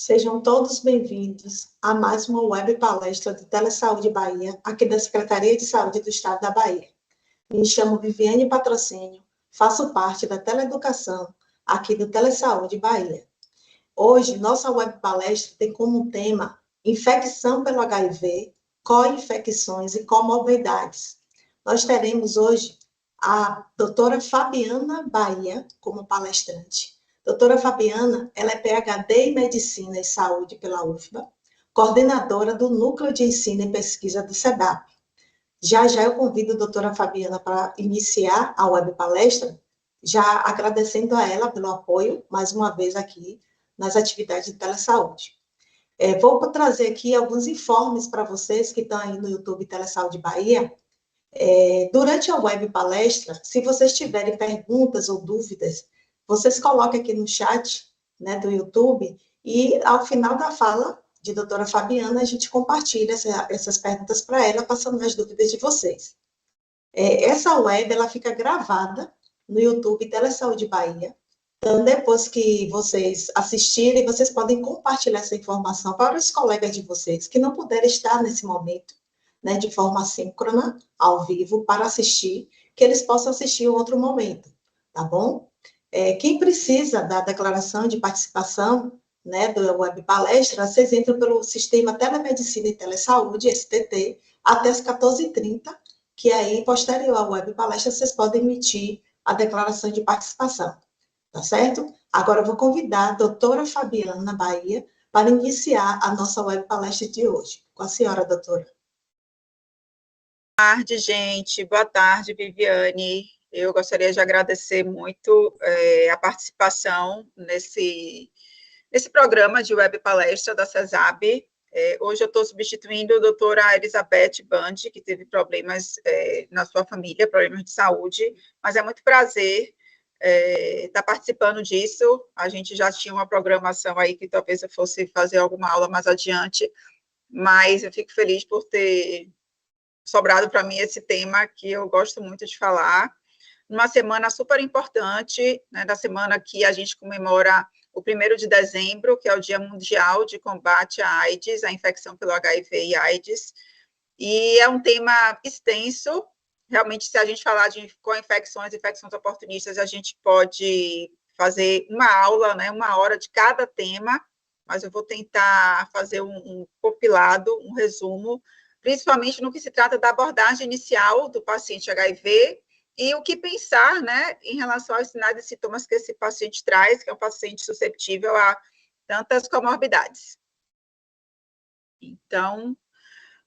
Sejam todos bem-vindos a mais uma web palestra de Telesaúde Bahia, aqui da Secretaria de Saúde do Estado da Bahia. Me chamo Viviane Patrocínio, faço parte da Teleeducação aqui do Telesaúde Bahia. Hoje, nossa web palestra tem como tema infecção pelo HIV, co-infecções e comorbidades. Nós teremos hoje a doutora Fabiana Bahia como palestrante. Doutora Fabiana, ela é PhD em Medicina e Saúde pela UFBA, coordenadora do Núcleo de Ensino e Pesquisa do SEDAP. Já eu convido a doutora Fabiana para iniciar a web palestra, já agradecendo a ela pelo apoio, mais uma vez aqui, nas atividades de telesaúde. Vou trazer aqui alguns informes para vocês que estão aí no YouTube Telesaúde Bahia. Durante a web palestra, se vocês tiverem perguntas ou dúvidas, vocês coloquem aqui no chat, né, do YouTube, e ao final da fala de doutora Fabiana, a gente compartilha essas perguntas para ela, passando as dúvidas de vocês. Essa web, ela fica gravada no YouTube Telesaúde Bahia. Então, depois que vocês assistirem, vocês podem compartilhar essa informação para os colegas de vocês que não puderem estar nesse momento, né, de forma síncrona, ao vivo, para assistir, que eles possam assistir em outro momento, tá bom? Quem precisa da declaração de participação, né, do web palestra, vocês entram pelo sistema Telemedicina e Telesaúde, STT, até as 14h30, que aí, posterior à web palestra, vocês podem emitir a declaração de participação, tá certo? Agora eu vou convidar a doutora Fabiana Bahia para iniciar a nossa web palestra de hoje. Com a senhora, doutora. Boa tarde, gente. Boa tarde, Viviane. Eu gostaria de agradecer muito a participação nesse programa de web palestra da CESAB. Hoje eu estou substituindo a doutora Elizabeth Bandi, que teve problemas na sua família, problemas de saúde, mas é muito prazer estar participando disso. A gente já tinha uma programação aí que talvez eu fosse fazer alguma aula mais adiante, mas eu fico feliz por ter sobrado para mim esse tema que eu gosto muito de falar. Uma semana super importante, né, da semana que a gente comemora o 1º de dezembro, que é o Dia Mundial de Combate à AIDS, a infecção pelo HIV e AIDS, e é um tema extenso. Realmente, se a gente falar de co-infecções, infecções oportunistas, a gente pode fazer uma aula, né, 1 hora de cada tema, mas eu vou tentar fazer um compilado, um resumo, principalmente no que se trata da abordagem inicial do paciente HIV e o que pensar, né, em relação aos sinais e sintomas que esse paciente traz, que é um paciente susceptível a tantas comorbidades. Então,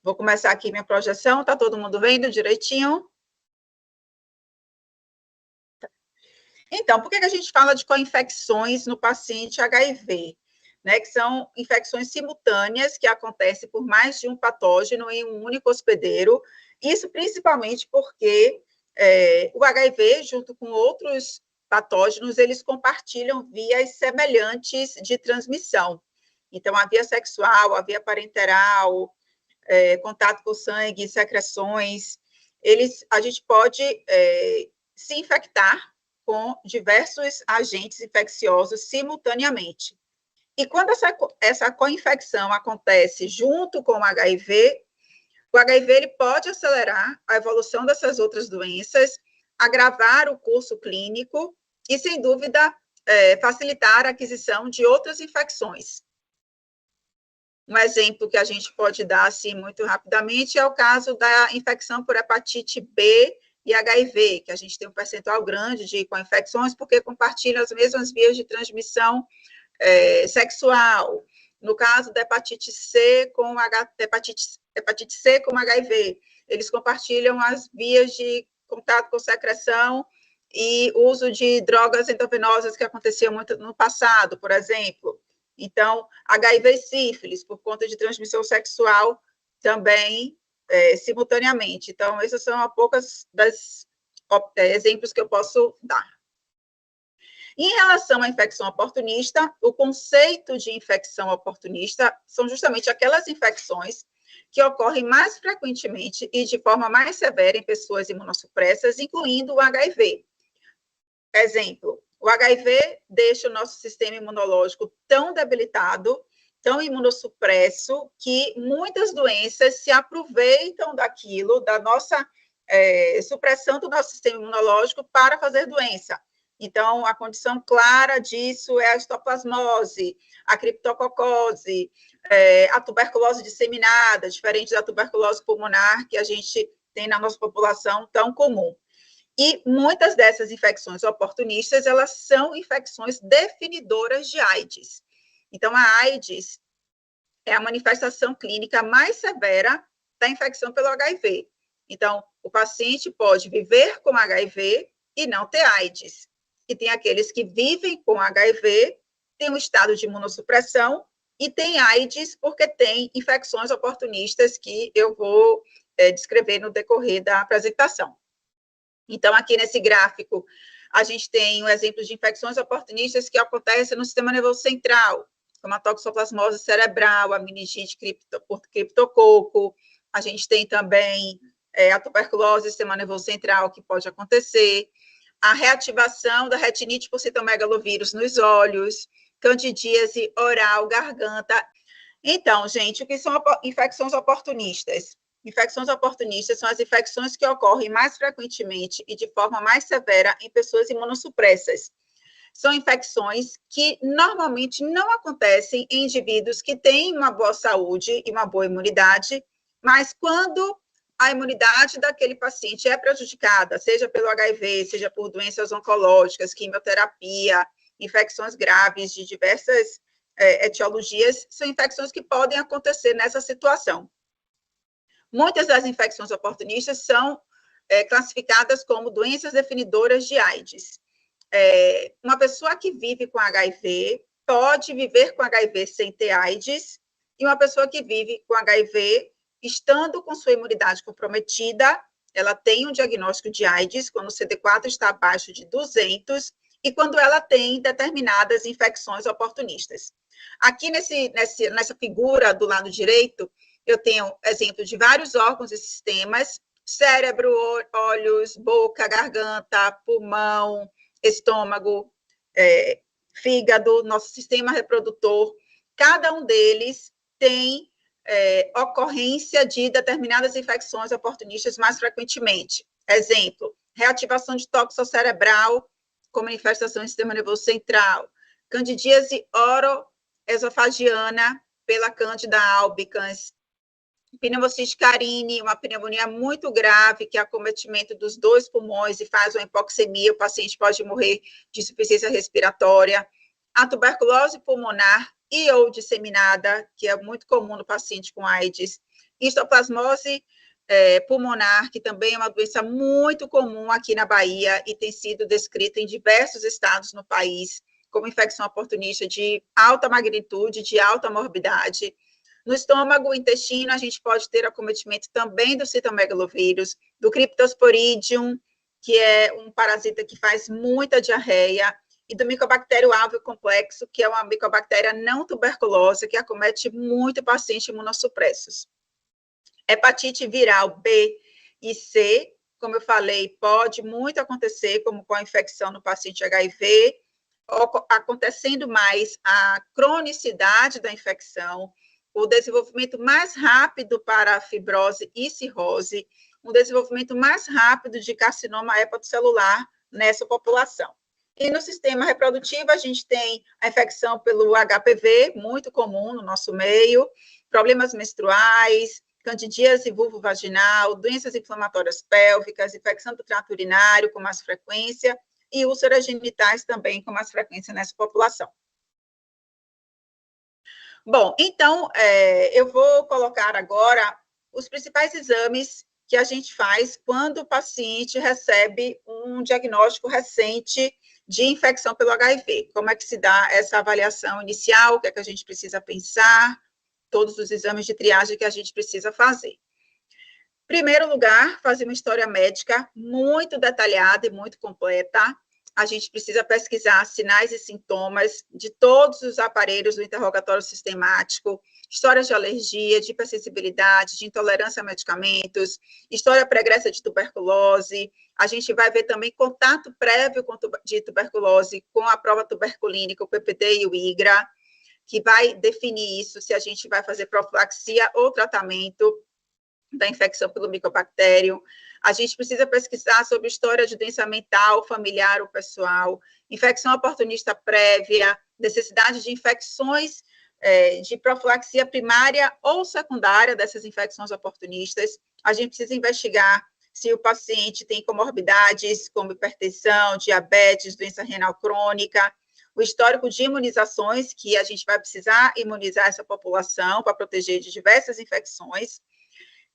vou começar aqui minha projeção. Está todo mundo vendo direitinho? Então, por que a gente fala de co-infecções no paciente HIV? Né, que são infecções simultâneas que acontecem por mais de um patógeno em um único hospedeiro, isso principalmente porque o HIV, junto com outros patógenos, eles compartilham vias semelhantes de transmissão. Então, a via sexual, a via parenteral, contato com sangue, secreções, a gente pode se infectar com diversos agentes infecciosos simultaneamente. E quando essa co-infecção acontece junto com o HIV ele pode acelerar a evolução dessas outras doenças, agravar o curso clínico e, sem dúvida, facilitar a aquisição de outras infecções. Um exemplo que a gente pode dar, assim, muito rapidamente, é o caso da infecção por hepatite B e HIV, que a gente tem um percentual grande de co-infecções, porque compartilham as mesmas vias de transmissão sexual. No caso da hepatite C com HIV, eles compartilham as vias de contato com secreção e uso de drogas endovenosas que acontecia muito no passado, por exemplo. Então, HIV e sífilis, por conta de transmissão sexual, também simultaneamente. Então, esses são poucos dos exemplos que eu posso dar. Em relação à infecção oportunista, o conceito de infecção oportunista são justamente aquelas infecções que ocorrem mais frequentemente e de forma mais severa em pessoas imunossupressas, incluindo o HIV. Exemplo, o HIV deixa o nosso sistema imunológico tão debilitado tão imunossupresso que muitas doenças se aproveitam daquilo, da nossa supressão do nosso sistema imunológico para fazer doença. Então, a condição clara disso é a histoplasmose, a criptococose, a tuberculose disseminada, diferente da tuberculose pulmonar que a gente tem na nossa população tão comum. E muitas dessas infecções oportunistas, elas são infecções definidoras de AIDS. Então, a AIDS é a manifestação clínica mais severa da infecção pelo HIV. Então, o paciente pode viver com HIV e não ter AIDS. E tem aqueles que vivem com HIV, têm um estado de imunossupressão e tem AIDS porque tem infecções oportunistas que eu vou descrever no decorrer da apresentação. Então, aqui nesse gráfico, a gente tem um exemplo de infecções oportunistas que acontecem no sistema nervoso central, como a toxoplasmose cerebral, a meningite por criptococo. A gente tem também a tuberculose do sistema nervoso central, que pode acontecer, a reativação da retinite por citomegalovírus nos olhos, candidíase oral, garganta. Então, gente, o que são infecções oportunistas? Infecções oportunistas são as infecções que ocorrem mais frequentemente e de forma mais severa em pessoas imunossupressas. São infecções que normalmente não acontecem em indivíduos que têm uma boa saúde e uma boa imunidade, mas quando a imunidade daquele paciente é prejudicada, seja pelo HIV, seja por doenças oncológicas, quimioterapia, infecções graves de diversas etiologias, são infecções que podem acontecer nessa situação. Muitas das infecções oportunistas são classificadas como doenças definidoras de AIDS. Uma pessoa que vive com HIV pode viver com HIV sem ter AIDS, e uma pessoa que vive com HIV, estando com sua imunidade comprometida, ela tem um diagnóstico de AIDS quando o CD4 está abaixo de 200 e quando ela tem determinadas infecções oportunistas. Aqui nessa figura do lado direito, eu tenho exemplo de vários órgãos e sistemas: cérebro, olhos, boca, garganta, pulmão, estômago, fígado, nosso sistema reprodutor. Cada um deles tem ocorrência de determinadas infecções oportunistas mais frequentemente. Exemplo, reativação de toxo cerebral com manifestação do sistema nervoso central, candidíase oroesofagiana pela Candida albicans, pneumociste carine, uma pneumonia muito grave, que é acometimento dos 2 pulmões e faz uma hipoxemia, o paciente pode morrer de insuficiência respiratória, a tuberculose pulmonar e ou disseminada, que é muito comum no paciente com AIDS, histoplasmose pulmonar, que também é uma doença muito comum aqui na Bahia e tem sido descrita em diversos estados no país como infecção oportunista de alta magnitude, de alta morbidade. No estômago, intestino, a gente pode ter acometimento também do citomegalovírus, do Cryptosporidium, que é um parasita que faz muita diarreia, e do Mycobacterium alveo complexo, que é uma micobactéria não tuberculosa, que acomete muito pacientes imunossupressos. Hepatite viral B e C, como eu falei, pode muito acontecer, como com a infecção no paciente HIV, acontecendo mais a cronicidade da infecção, o desenvolvimento mais rápido para a fibrose e cirrose, um desenvolvimento mais rápido de carcinoma hepatocelular nessa população. E no sistema reprodutivo, a gente tem a infecção pelo HPV, muito comum no nosso meio, problemas menstruais, candidíase vulvovaginal, doenças inflamatórias pélvicas, infecção do trato urinário com mais frequência, e úlceras genitais também com mais frequência nessa população. Bom, então, eu vou colocar agora os principais exames que a gente faz quando o paciente recebe um diagnóstico recente de infecção pelo HIV. Como é que se dá essa avaliação inicial, o que é que a gente precisa pensar, todos os exames de triagem que a gente precisa fazer. Em primeiro lugar, fazer uma história médica muito detalhada e muito completa. A gente precisa pesquisar sinais e sintomas de todos os aparelhos do interrogatório sistemático, histórias de alergia, de hipersensibilidade, de intolerância a medicamentos, história pregressa de tuberculose. A gente vai ver também contato prévio de tuberculose com a prova tuberculínica, o PPT e o IGRA. que vai definir isso, se a gente vai fazer profilaxia ou tratamento da infecção pelo micobactério. A gente precisa pesquisar sobre história de doença mental, familiar ou pessoal, infecção oportunista prévia, necessidade de infecções de profilaxia primária ou secundária dessas infecções oportunistas. A gente precisa investigar se o paciente tem comorbidades como hipertensão, diabetes, doença renal crônica, o histórico de imunizações, que a gente vai precisar imunizar essa população para proteger de diversas infecções,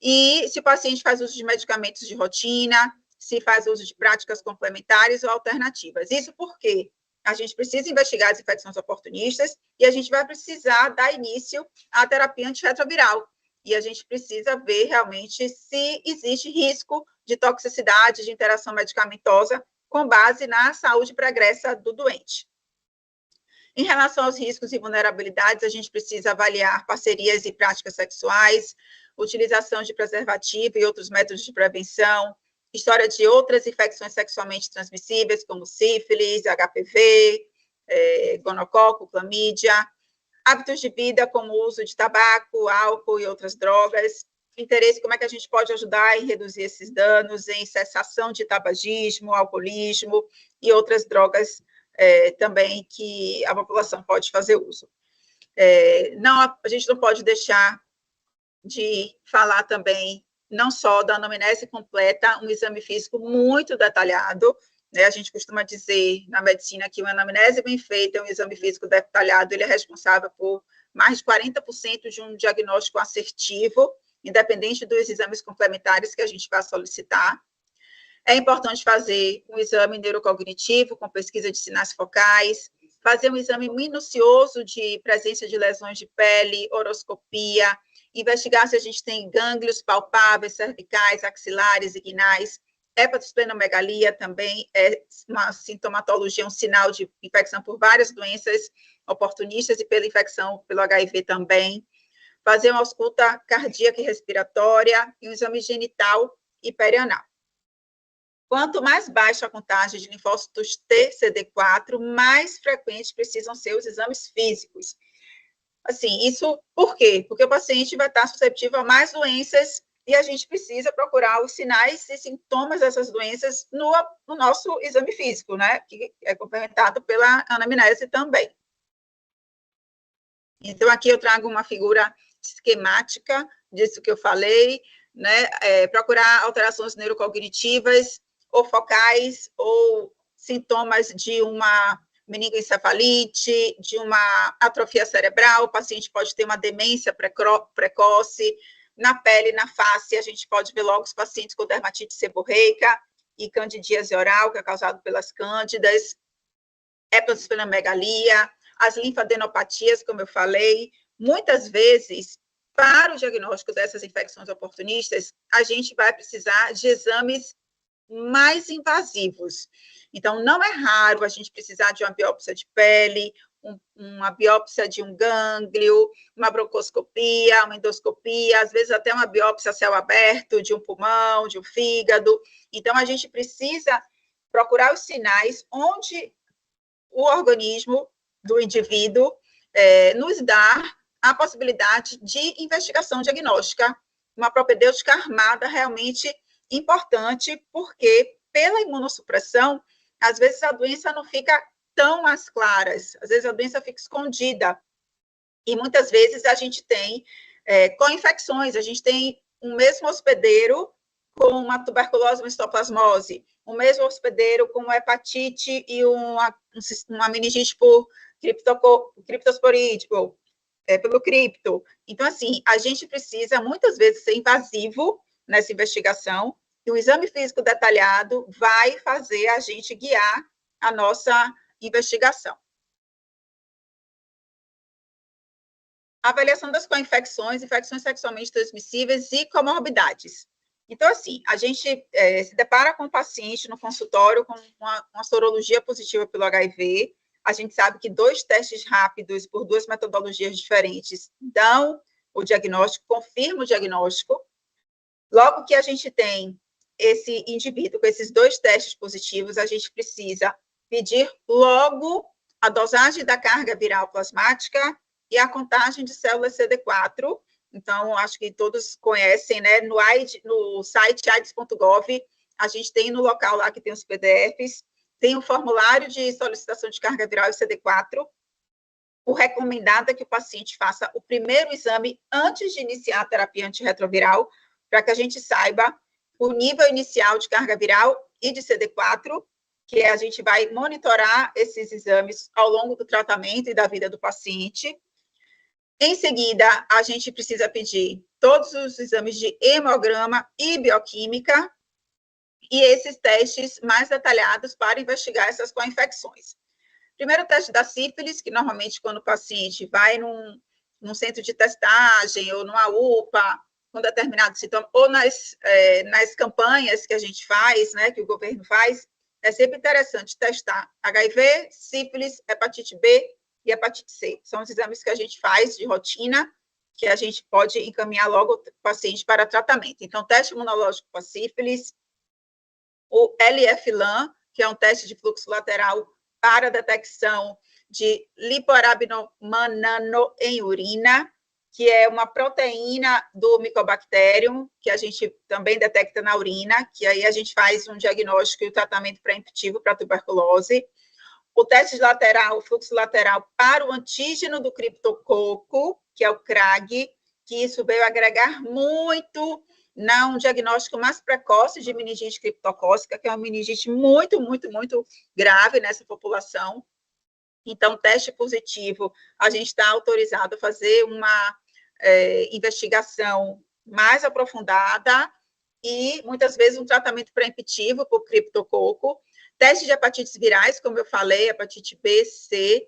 e se o paciente faz uso de medicamentos de rotina, se faz uso de práticas complementares ou alternativas. Isso porque a gente precisa investigar as infecções oportunistas e a gente vai precisar dar início à terapia antirretroviral. E a gente precisa ver realmente se existe risco de toxicidade, de interação medicamentosa, com base na saúde pregressa do doente. Em relação aos riscos e vulnerabilidades, a gente precisa avaliar parcerias e práticas sexuais, utilização de preservativo e outros métodos de prevenção, história de outras infecções sexualmente transmissíveis, como sífilis, HPV, gonococo, clamídia, hábitos de vida, como o uso de tabaco, álcool e outras drogas, interesse, como é que a gente pode ajudar em reduzir esses danos, em cessação de tabagismo, alcoolismo e outras drogas também que a população pode fazer uso. A gente não pode deixar de falar também, não só da anamnese completa, um exame físico muito detalhado, né? A gente costuma dizer na medicina que uma anamnese bem feita, um exame físico detalhado, ele é responsável por mais de 40% de um diagnóstico assertivo, independente dos exames complementares que a gente vai solicitar. É importante fazer um exame neurocognitivo com pesquisa de sinais focais, fazer um exame minucioso de presença de lesões de pele, horoscopia, investigar se a gente tem gânglios palpáveis, cervicais, axilares, inguinais. Hepatosplenomegalia também é uma sintomatologia, um sinal de infecção por várias doenças oportunistas e pela infecção pelo HIV também. Fazer uma ausculta cardíaca e respiratória e um exame genital e perianal. Quanto mais baixa a contagem de linfócitos T, CD4, mais frequentes precisam ser os exames físicos. Assim, isso por quê? Porque o paciente vai estar suscetível a mais doenças e a gente precisa procurar os sinais e sintomas dessas doenças no nosso exame físico, né? Que é complementado pela anamnese também. Então, aqui eu trago uma figura esquemática disso que eu falei, né? Procurar alterações neurocognitivas, ou focais, ou sintomas de uma meningoencefalite, de uma atrofia cerebral, o paciente pode ter uma demência precoce, na pele, na face, a gente pode ver logo os pacientes com dermatite seborreica e candidíase oral, que é causado pelas cândidas, hepatosplenomegalia, as linfadenopatias, como eu falei, muitas vezes, para o diagnóstico dessas infecções oportunistas, a gente vai precisar de exames mais invasivos. Então, não é raro a gente precisar de uma biópsia de pele, uma biópsia de um gânglio, uma broncoscopia, uma endoscopia, às vezes até uma biópsia a céu aberto de um pulmão, de um fígado. Então, a gente precisa procurar os sinais onde o organismo do indivíduo nos dá a possibilidade de investigação diagnóstica, uma propedêutica armada realmente importante, porque pela imunossupressão, às vezes a doença não fica tão às claras, às vezes a doença fica escondida, e muitas vezes a gente tem co-infecções, a gente tem um mesmo hospedeiro com uma tuberculose, uma histoplasmose, um mesmo hospedeiro com uma hepatite e uma meningite por criptosporídeo, pelo cripto. Então, assim, a gente precisa, muitas vezes, ser invasivo nessa investigação, e o exame físico detalhado vai fazer a gente guiar a nossa investigação. A avaliação das co-infecções, infecções sexualmente transmissíveis e comorbidades. Então, assim, a gente se depara com um paciente no consultório com uma sorologia positiva pelo HIV. A gente sabe que 2 testes rápidos por 2 metodologias diferentes dão o diagnóstico, confirmam o diagnóstico. Logo que a gente tem esse indivíduo com esses 2 testes positivos, a gente precisa pedir logo a dosagem da carga viral plasmática e a contagem de células CD4. Então, acho que todos conhecem, né? No site AIDS.gov, a gente tem no local lá que tem os PDFs, tem um formulário de solicitação de carga viral e CD4. O recomendado é que o paciente faça o primeiro exame antes de iniciar a terapia antirretroviral, para que a gente saiba o nível inicial de carga viral e de CD4, que a gente vai monitorar esses exames ao longo do tratamento e da vida do paciente. Em seguida, a gente precisa pedir todos os exames de hemograma e bioquímica e esses testes mais detalhados para investigar essas co-infecções. Primeiro teste da sífilis, que normalmente quando o paciente vai num centro de testagem ou numa UPA, com determinado sintoma, ou nas campanhas que a gente faz, né, que o governo faz, é sempre interessante testar HIV, sífilis, hepatite B e hepatite C. São os exames que a gente faz de rotina, que a gente pode encaminhar logo o paciente para tratamento. Então, teste imunológico para sífilis, o LF-LAN, que é um teste de fluxo lateral para a detecção de lipoarabinomanano em urina, que é uma proteína do Mycobacterium, que a gente também detecta na urina, que aí a gente faz um diagnóstico e o tratamento preventivo para tuberculose. O teste lateral, o fluxo lateral para o antígeno do criptococo, que é o CRAG, que isso veio agregar muito um diagnóstico mais precoce de meningite criptocócica, que é uma meningite muito, muito, muito grave nessa população. Então, teste positivo, a gente está autorizado a fazer uma investigação mais aprofundada e, muitas vezes, um tratamento preventivo por criptococo. Teste de hepatites virais, como eu falei, hepatite B, C,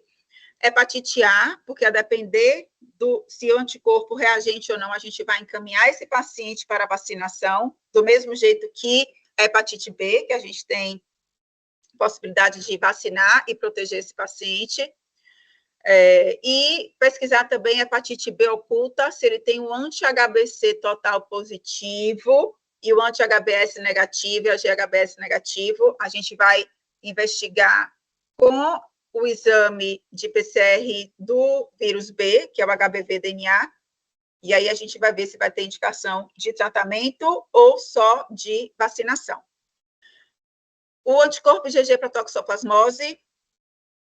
hepatite A, porque a depender se o anticorpo reagente ou não, a gente vai encaminhar esse paciente para a vacinação, do mesmo jeito que a hepatite B, que a gente tem possibilidade de vacinar e proteger esse paciente. E pesquisar também a hepatite B oculta, se ele tem um anti-HBC total positivo e o anti-HBS negativo e a GHBS negativo, a gente vai investigar com o exame de PCR do vírus B, que é o HBV-DNA, e aí a gente vai ver se vai ter indicação de tratamento ou só de vacinação. O anticorpo IgG para toxoplasmose,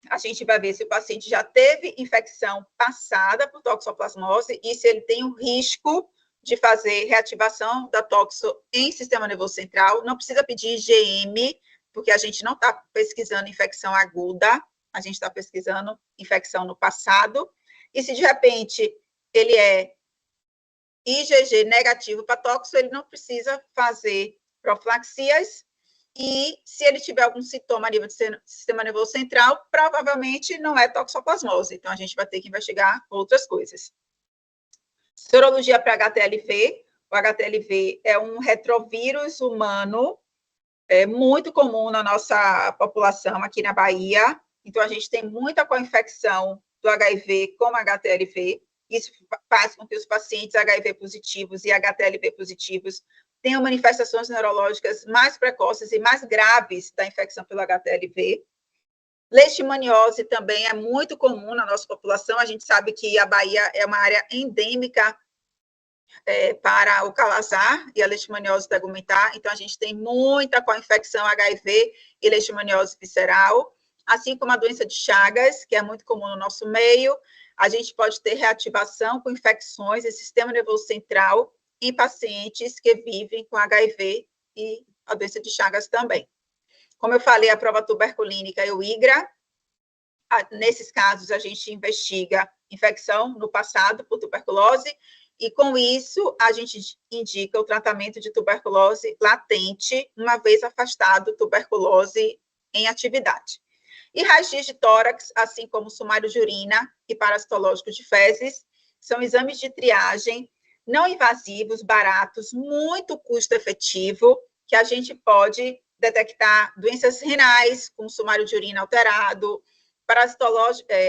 a gente vai ver se o paciente já teve infecção passada por toxoplasmose e se ele tem o risco de fazer reativação da toxo em sistema nervoso central. Não precisa pedir IgM, porque a gente não está pesquisando infecção aguda, a gente está pesquisando infecção no passado. E se, de repente, ele é IgG negativo para toxo, ele não precisa fazer profilaxias. E se ele tiver algum sintoma a nível de sistema nervoso central, provavelmente não é toxoplasmose. Então, a gente vai ter que investigar outras coisas. Sorologia para HTLV. O HTLV é um retrovírus humano, muito comum na nossa população aqui na Bahia. Então, a gente tem muita co-infecção do HIV com HTLV. Isso faz com que os pacientes HIV positivos e HTLV positivos tenham manifestações neurológicas mais precoces e mais graves da infecção pelo HTLV. Leishmaniose também é muito comum na nossa população. A gente sabe que a Bahia é uma área endêmica para o calazar e a leishmaniose tegumentar. Então, a gente tem muita co-infecção HIV e leishmaniose visceral, assim como a doença de Chagas, que é muito comum no nosso meio. A gente pode ter reativação com infecções e sistema nervoso central em pacientes que vivem com HIV e a doença de Chagas também. Como eu falei, a prova tuberculínica e o IGRA, nesses casos a gente investiga infecção no passado por tuberculose e com isso a gente indica o tratamento de tuberculose latente, uma vez afastado tuberculose em atividade. E raio-x de tórax, assim como sumário de urina e parasitológico de fezes, são exames de triagem não invasivos, baratos, muito custo-efetivo, que a gente pode detectar doenças renais com sumário de urina alterado,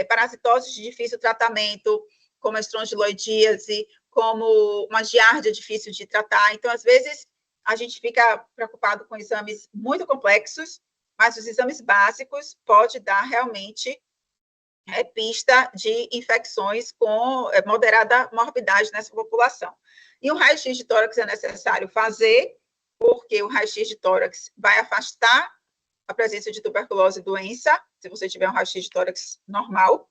parasitose de difícil tratamento, como a estrongiloidíase, como uma giardia difícil de tratar. Então, às vezes, a gente fica preocupado com exames muito complexos, mas os exames básicos podem dar realmente pista de infecções com moderada morbidade nessa população. E o raio-x de tórax é necessário fazer, porque o raio-x de tórax vai afastar a presença de tuberculose e doença, se você tiver um raio-x de tórax normal,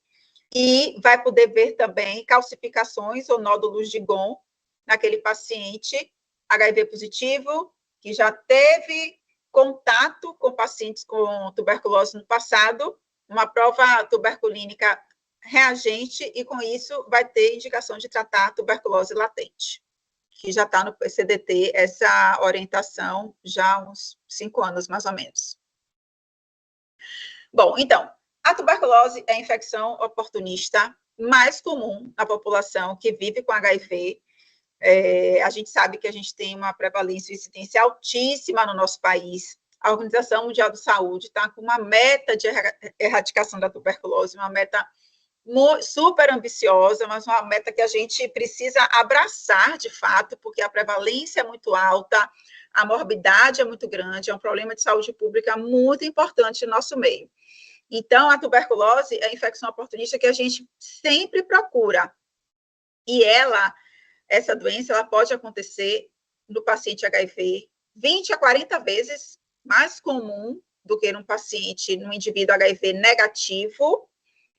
e vai poder ver também calcificações ou nódulos de GON naquele paciente HIV positivo, que já teve contato com pacientes com tuberculose no passado, uma prova tuberculínica reagente, e com isso vai ter indicação de tratar tuberculose latente, que já está no PCDT, essa orientação já há uns 5 anos, mais ou menos. Bom, então, a tuberculose é a infecção oportunista mais comum na população que vive com HIV. A gente sabe que a gente tem uma prevalência e incidência altíssima no nosso país. A Organização Mundial de Saúde está com uma meta de erradicação da tuberculose, uma meta super ambiciosa, mas uma meta que a gente precisa abraçar, de fato, porque a prevalência é muito alta, a morbidade é muito grande, é um problema de saúde pública muito importante no nosso meio. Então, a tuberculose é a infecção oportunista que a gente sempre procura. E essa doença, ela pode acontecer no paciente HIV 20 a 40 vezes mais comum do que num indivíduo HIV negativo,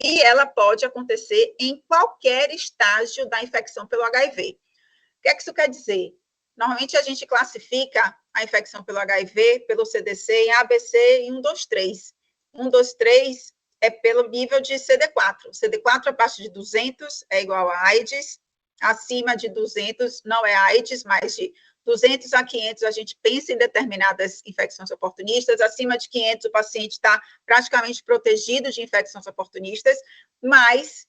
e ela pode acontecer em qualquer estágio da infecção pelo HIV. O que é que isso quer dizer? Normalmente, a gente classifica a infecção pelo HIV, pelo CDC, em ABC e 1, 2, 3. 1, 2, 3 é pelo nível de CD4. CD4 abaixo de 200 é igual a AIDS, acima de 200 não é AIDS, mas de 200 a 500 a gente pensa em determinadas infecções oportunistas, acima de 500 o paciente está praticamente protegido de infecções oportunistas, mas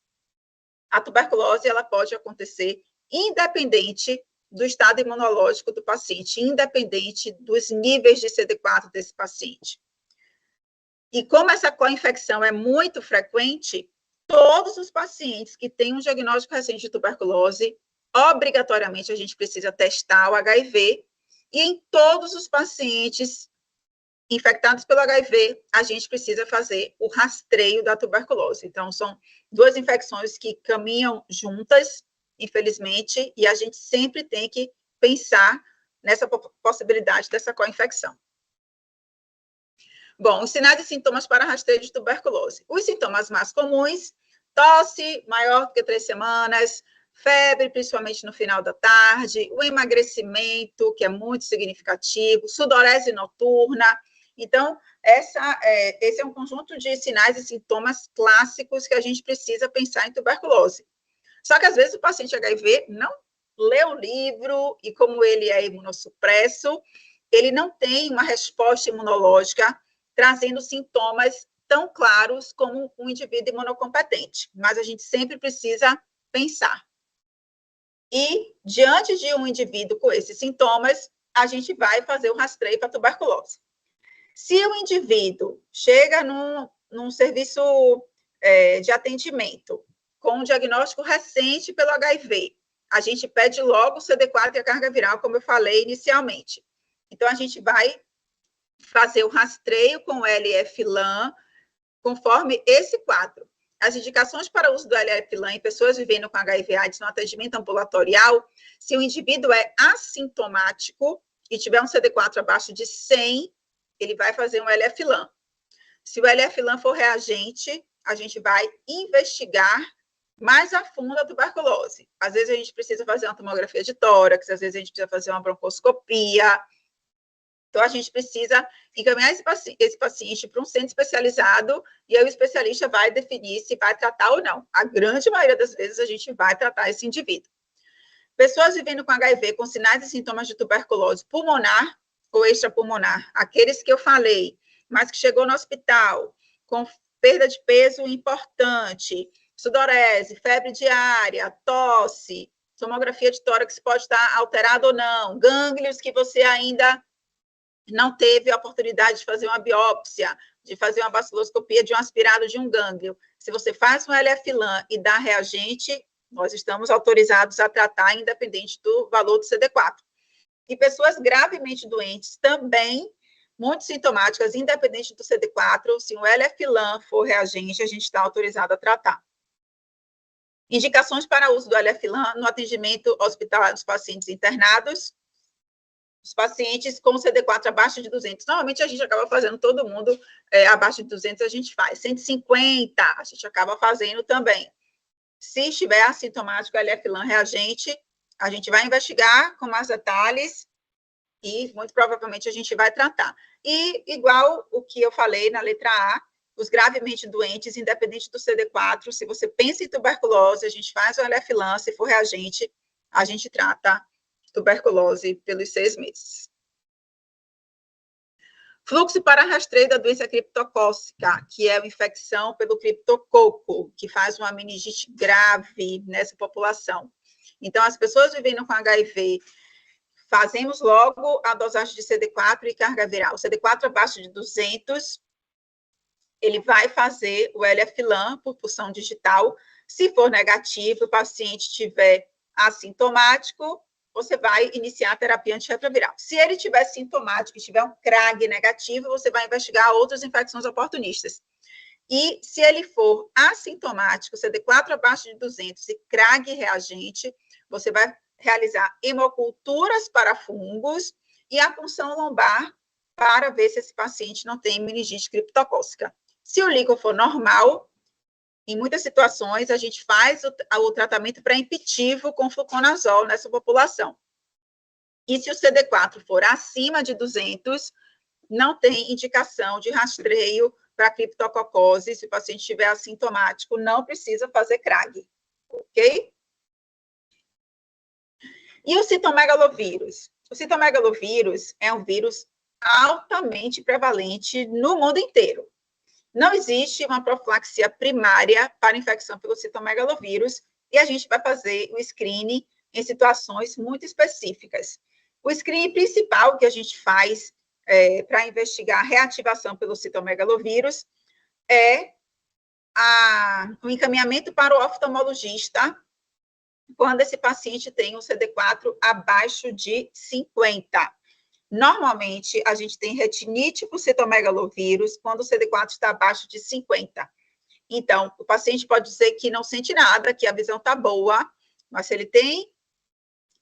a tuberculose ela pode acontecer independente do estado imunológico do paciente, independente dos níveis de CD4 desse paciente. E como essa co-infecção é muito frequente, todos os pacientes que têm um diagnóstico recente de tuberculose, obrigatoriamente a gente precisa testar o HIV, e em todos os pacientes infectados pelo HIV, a gente precisa fazer o rastreio da tuberculose. Então, são 2 infecções que caminham juntas, infelizmente, e a gente sempre tem que pensar nessa possibilidade dessa co-infecção. Bom, os sinais e sintomas para rastreio de tuberculose. Os sintomas mais comuns: tosse maior do que 3 semanas, febre, principalmente no final da tarde, o emagrecimento, que é muito significativo, sudorese noturna. Então, esse é um conjunto de sinais e sintomas clássicos que a gente precisa pensar em tuberculose. Só que, às vezes, o paciente HIV não lê o livro e, como ele é imunossupresso, ele não tem uma resposta imunológica trazendo sintomas tão claros como um indivíduo imunocompetente. Mas a gente sempre precisa pensar. E, diante de um indivíduo com esses sintomas, a gente vai fazer o rastreio para tuberculose. Se o indivíduo chega num serviço de atendimento com um diagnóstico recente pelo HIV, a gente pede logo o CD4 e a carga viral, como eu falei inicialmente. Então, a gente vai fazer o rastreio com o LF-LAN, conforme esse quadro. As indicações para o uso do LF-LAN em pessoas vivendo com HIV/AIDS no atendimento ambulatorial: se o indivíduo é assintomático e tiver um CD4 abaixo de 100, ele vai fazer um LF-LAN. Se o LF-LAN for reagente, a gente vai investigar mais a fundo a tuberculose. Às vezes a gente precisa fazer uma tomografia de tórax, às vezes a gente precisa fazer uma broncoscopia. Então, a gente precisa encaminhar esse paciente para um centro especializado, e aí o especialista vai definir se vai tratar ou não. A grande maioria das vezes, a gente vai tratar esse indivíduo. Pessoas vivendo com HIV com sinais e sintomas de tuberculose pulmonar ou extrapulmonar, aqueles que eu falei, mas que chegou no hospital com perda de peso importante, sudorese, febre diária, tosse, tomografia de tórax pode estar alterada ou não, gânglios que você ainda não teve a oportunidade de fazer uma biópsia, de fazer uma baciloscopia de um aspirado de um gânglio. Se você faz um LF-LAN e dá reagente, nós estamos autorizados a tratar, independente do valor do CD4. E pessoas gravemente doentes também muito sintomáticas, independente do CD4, se o LF-LAN for reagente, a gente está autorizado a tratar. Indicações para uso do LF-LAN no atendimento hospitalar dos pacientes internados, os pacientes com CD4 abaixo de 200. Normalmente, a gente acaba fazendo todo mundo abaixo de 200, a gente faz. 150, a gente acaba fazendo também. Se estiver assintomático LF-LAN reagente, a gente vai investigar com mais detalhes e, muito provavelmente, a gente vai tratar. E, igual o que eu falei na letra A, os gravemente doentes, independente do CD4, se você pensa em tuberculose, a gente faz o LF-LAN, se for reagente, a gente trata tuberculose pelos 6 meses. Fluxo para rastreio da doença criptocócica, que é a infecção pelo criptococo, que faz uma meningite grave nessa população. Então, as pessoas vivendo com HIV, fazemos logo a dosagem de CD4 e carga viral. O CD4 abaixo de 200, ele vai fazer o LF-LAN por pulsão digital. Se for negativo, o paciente tiver assintomático, você vai iniciar a terapia antirretroviral. Se ele tiver sintomático e tiver um CRAG negativo, você vai investigar outras infecções oportunistas. E se ele for assintomático, CD4 abaixo de 200 e CRAG reagente, você vai realizar hemoculturas para fungos e a punção lombar para ver se esse paciente não tem meningite criptocócica. Se o líquido for normal, em muitas situações, a gente faz o tratamento pré-empitivo com fluconazol nessa população. E se o CD4 for acima de 200, não tem indicação de rastreio para criptococose. Se o paciente estiver assintomático, não precisa fazer CRAG, ok? E o citomegalovírus? O citomegalovírus é um vírus altamente prevalente no mundo inteiro. Não existe uma profilaxia primária para infecção pelo citomegalovírus e a gente vai fazer o screening em situações muito específicas. O screening principal que a gente faz para investigar a reativação pelo citomegalovírus é o encaminhamento para o oftalmologista quando esse paciente tem um CD4 abaixo de 50. Normalmente, a gente tem retinite por citomegalovírus quando o CD4 está abaixo de 50. Então, o paciente pode dizer que não sente nada, que a visão está boa, mas se ele tem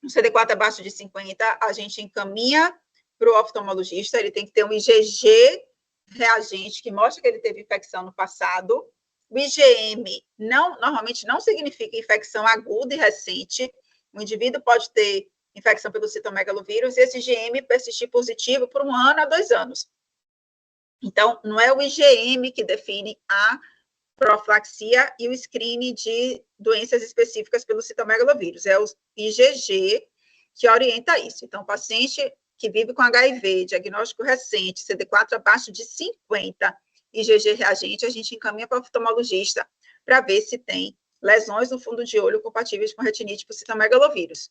um CD4 abaixo de 50, a gente encaminha para o oftalmologista, ele tem que ter um IgG reagente, que mostra que ele teve infecção no passado. O IgM normalmente não significa infecção aguda e recente. O indivíduo pode ter infecção pelo citomegalovírus, e esse IgM persistir positivo por 1 ano a 2 anos. Então, não é o IgM que define a profilaxia e o screening de doenças específicas pelo citomegalovírus, é o IgG que orienta isso. Então, paciente que vive com HIV, diagnóstico recente, CD4 abaixo de 50, IgG reagente, a gente encaminha para o oftalmologista para ver se tem lesões no fundo de olho compatíveis com retinite por citomegalovírus.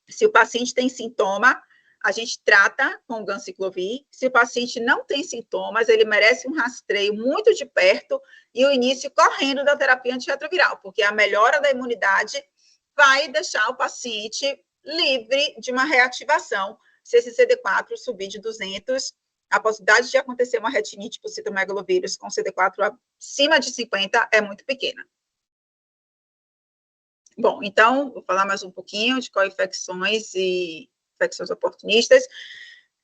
Se o paciente tem sintoma, a gente trata com o ganciclovir. Se o paciente não tem sintomas, ele merece um rastreio muito de perto e o início correndo da terapia antirretroviral, porque a melhora da imunidade vai deixar o paciente livre de uma reativação. Se esse CD4 subir de 200, a possibilidade de acontecer uma retinite por citomegalovírus com CD4 acima de 50 é muito pequena. Bom, então, vou falar mais um pouquinho de co-infecções e infecções oportunistas.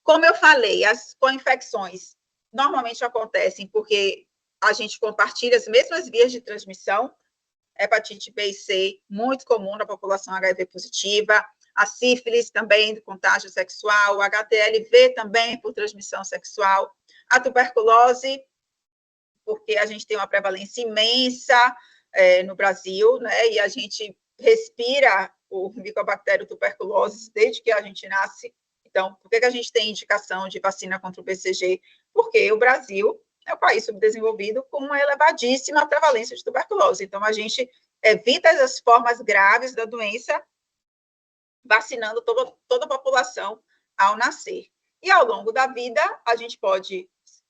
Como eu falei, as co-infecções normalmente acontecem porque a gente compartilha as mesmas vias de transmissão. Hepatite B e C, muito comum na população HIV positiva. A sífilis também, do contágio sexual. O HTLV também, por transmissão sexual. A tuberculose, porque a gente tem uma prevalência imensa no Brasil, né? E a gente respira o Mycobacterium tuberculosis desde que a gente nasce. Então, por que a gente tem indicação de vacina contra o BCG? Porque o Brasil é um país subdesenvolvido com uma elevadíssima prevalência de tuberculose. Então, a gente evita as formas graves da doença vacinando toda a população ao nascer. E ao longo da vida, a gente pode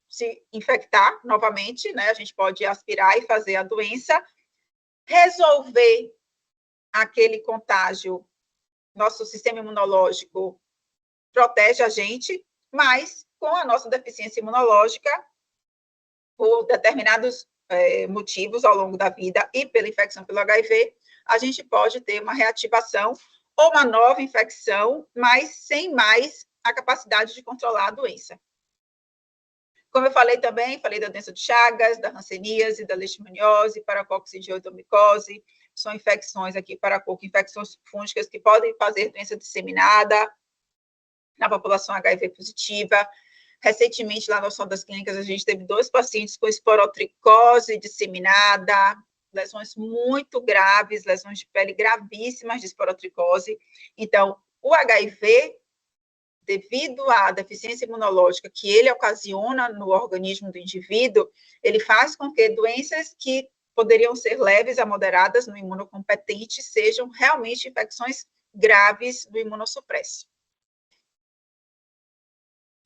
se infectar novamente, né? A gente pode aspirar e fazer a doença, resolver aquele contágio, nosso sistema imunológico protege a gente, mas com a nossa deficiência imunológica, por determinados motivos ao longo da vida e pela infecção pelo HIV, a gente pode ter uma reativação ou uma nova infecção, mas sem mais a capacidade de controlar a doença. Como eu falei também, falei da doença de Chagas, da hanseníase, da leishmaniose, paracoccigioidomicose, são infecções aqui, paracoco, infecções fúngicas que podem fazer doença disseminada na população HIV positiva. Recentemente, lá no Hospital das Clínicas, a gente teve 2 pacientes com esporotricose disseminada, lesões muito graves, lesões de pele gravíssimas de esporotricose. Então, o HIV, devido à deficiência imunológica que ele ocasiona no organismo do indivíduo, ele faz com que doenças que poderiam ser leves a moderadas no imunocompetente sejam realmente infecções graves do imunossupresso.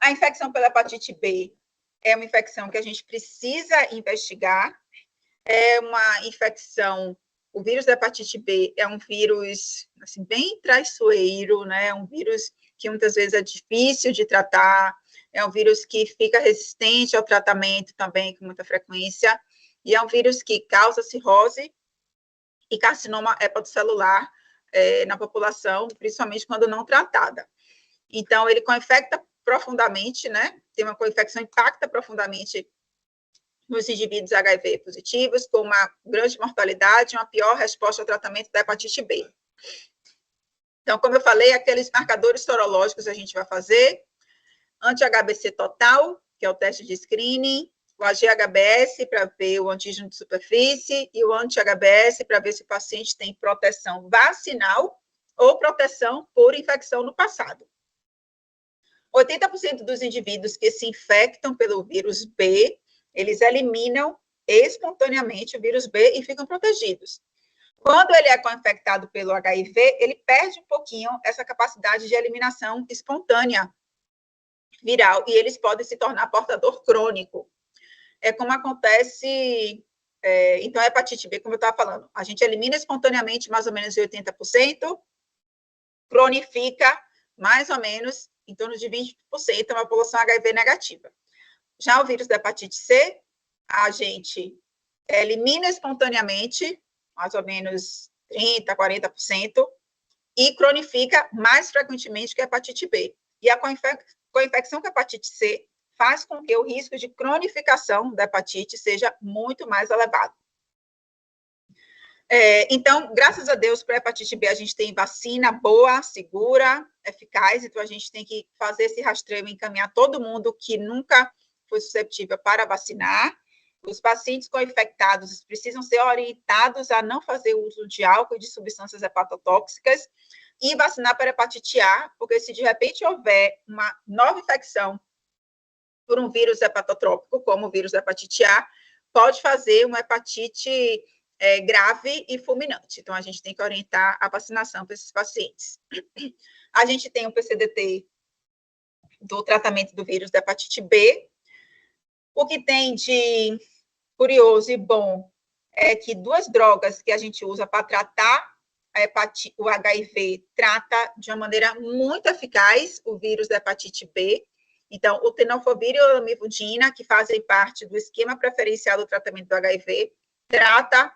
A infecção pela hepatite B é uma infecção que a gente precisa investigar, é uma infecção, o vírus da hepatite B é um vírus, assim, bem traiçoeiro, né, é um vírus que muitas vezes é difícil de tratar, é um vírus que fica resistente ao tratamento também com muita frequência, e é um vírus que causa cirrose e carcinoma hepatocelular na população, principalmente quando não tratada. Então, ele coinfecta profundamente, né, tem uma coinfecção, impacta profundamente nos indivíduos HIV positivos, com uma grande mortalidade e uma pior resposta ao tratamento da hepatite B. Então, como eu falei, aqueles marcadores sorológicos a gente vai fazer, anti-HBC total, que é o teste de screening, o AG-HBS para ver o antígeno de superfície e o anti-HBS para ver se o paciente tem proteção vacinal ou proteção por infecção no passado. 80% dos indivíduos que se infectam pelo vírus B, eles eliminam espontaneamente o vírus B e ficam protegidos. Quando ele é co-infectado pelo HIV, ele perde um pouquinho essa capacidade de eliminação espontânea viral, e eles podem se tornar portador crônico. É como acontece, então, a hepatite B, como eu estava falando, a gente elimina espontaneamente mais ou menos 80%, cronifica mais ou menos em torno de 20%, é uma população HIV negativa. Já o vírus da hepatite C, a gente elimina espontaneamente, mais ou menos 30%, 40%, e cronifica mais frequentemente que a hepatite B. E a co-infecção com a hepatite C faz com que o risco de cronificação da hepatite seja muito mais elevado. Então, graças a Deus, para a hepatite B, a gente tem vacina boa, segura, eficaz, então a gente tem que fazer esse rastreio e encaminhar todo mundo que nunca foi susceptível para vacinar. Os pacientes co-infectados precisam ser orientados a não fazer uso de álcool e de substâncias hepatotóxicas e vacinar para hepatite A, porque se de repente houver uma nova infecção por um vírus hepatotrópico, como o vírus da hepatite A, pode fazer uma hepatite grave e fulminante. Então, a gente tem que orientar a vacinação para esses pacientes. A gente tem o PCDT do tratamento do vírus da hepatite B. O que tem de curioso e bom é que 2 drogas que a gente usa para tratar o HIV trata de uma maneira muito eficaz o vírus da hepatite B. Então, o tenofovir e a lamivudina, que fazem parte do esquema preferencial do tratamento do HIV, trata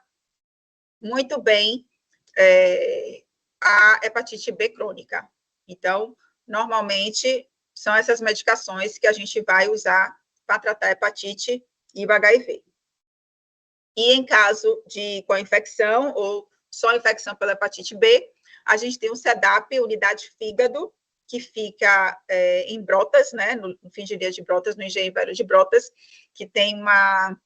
muito bem a hepatite B crônica. Então, normalmente, são essas medicações que a gente vai usar para tratar a hepatite e o HIV. E em caso de co-infecção ou só infecção pela hepatite B, a gente tem um SEDAP, unidade fígado, que fica em Brotas, né, no fim de dia de Brotas, no Engenho Velho de Brotas, que tem uma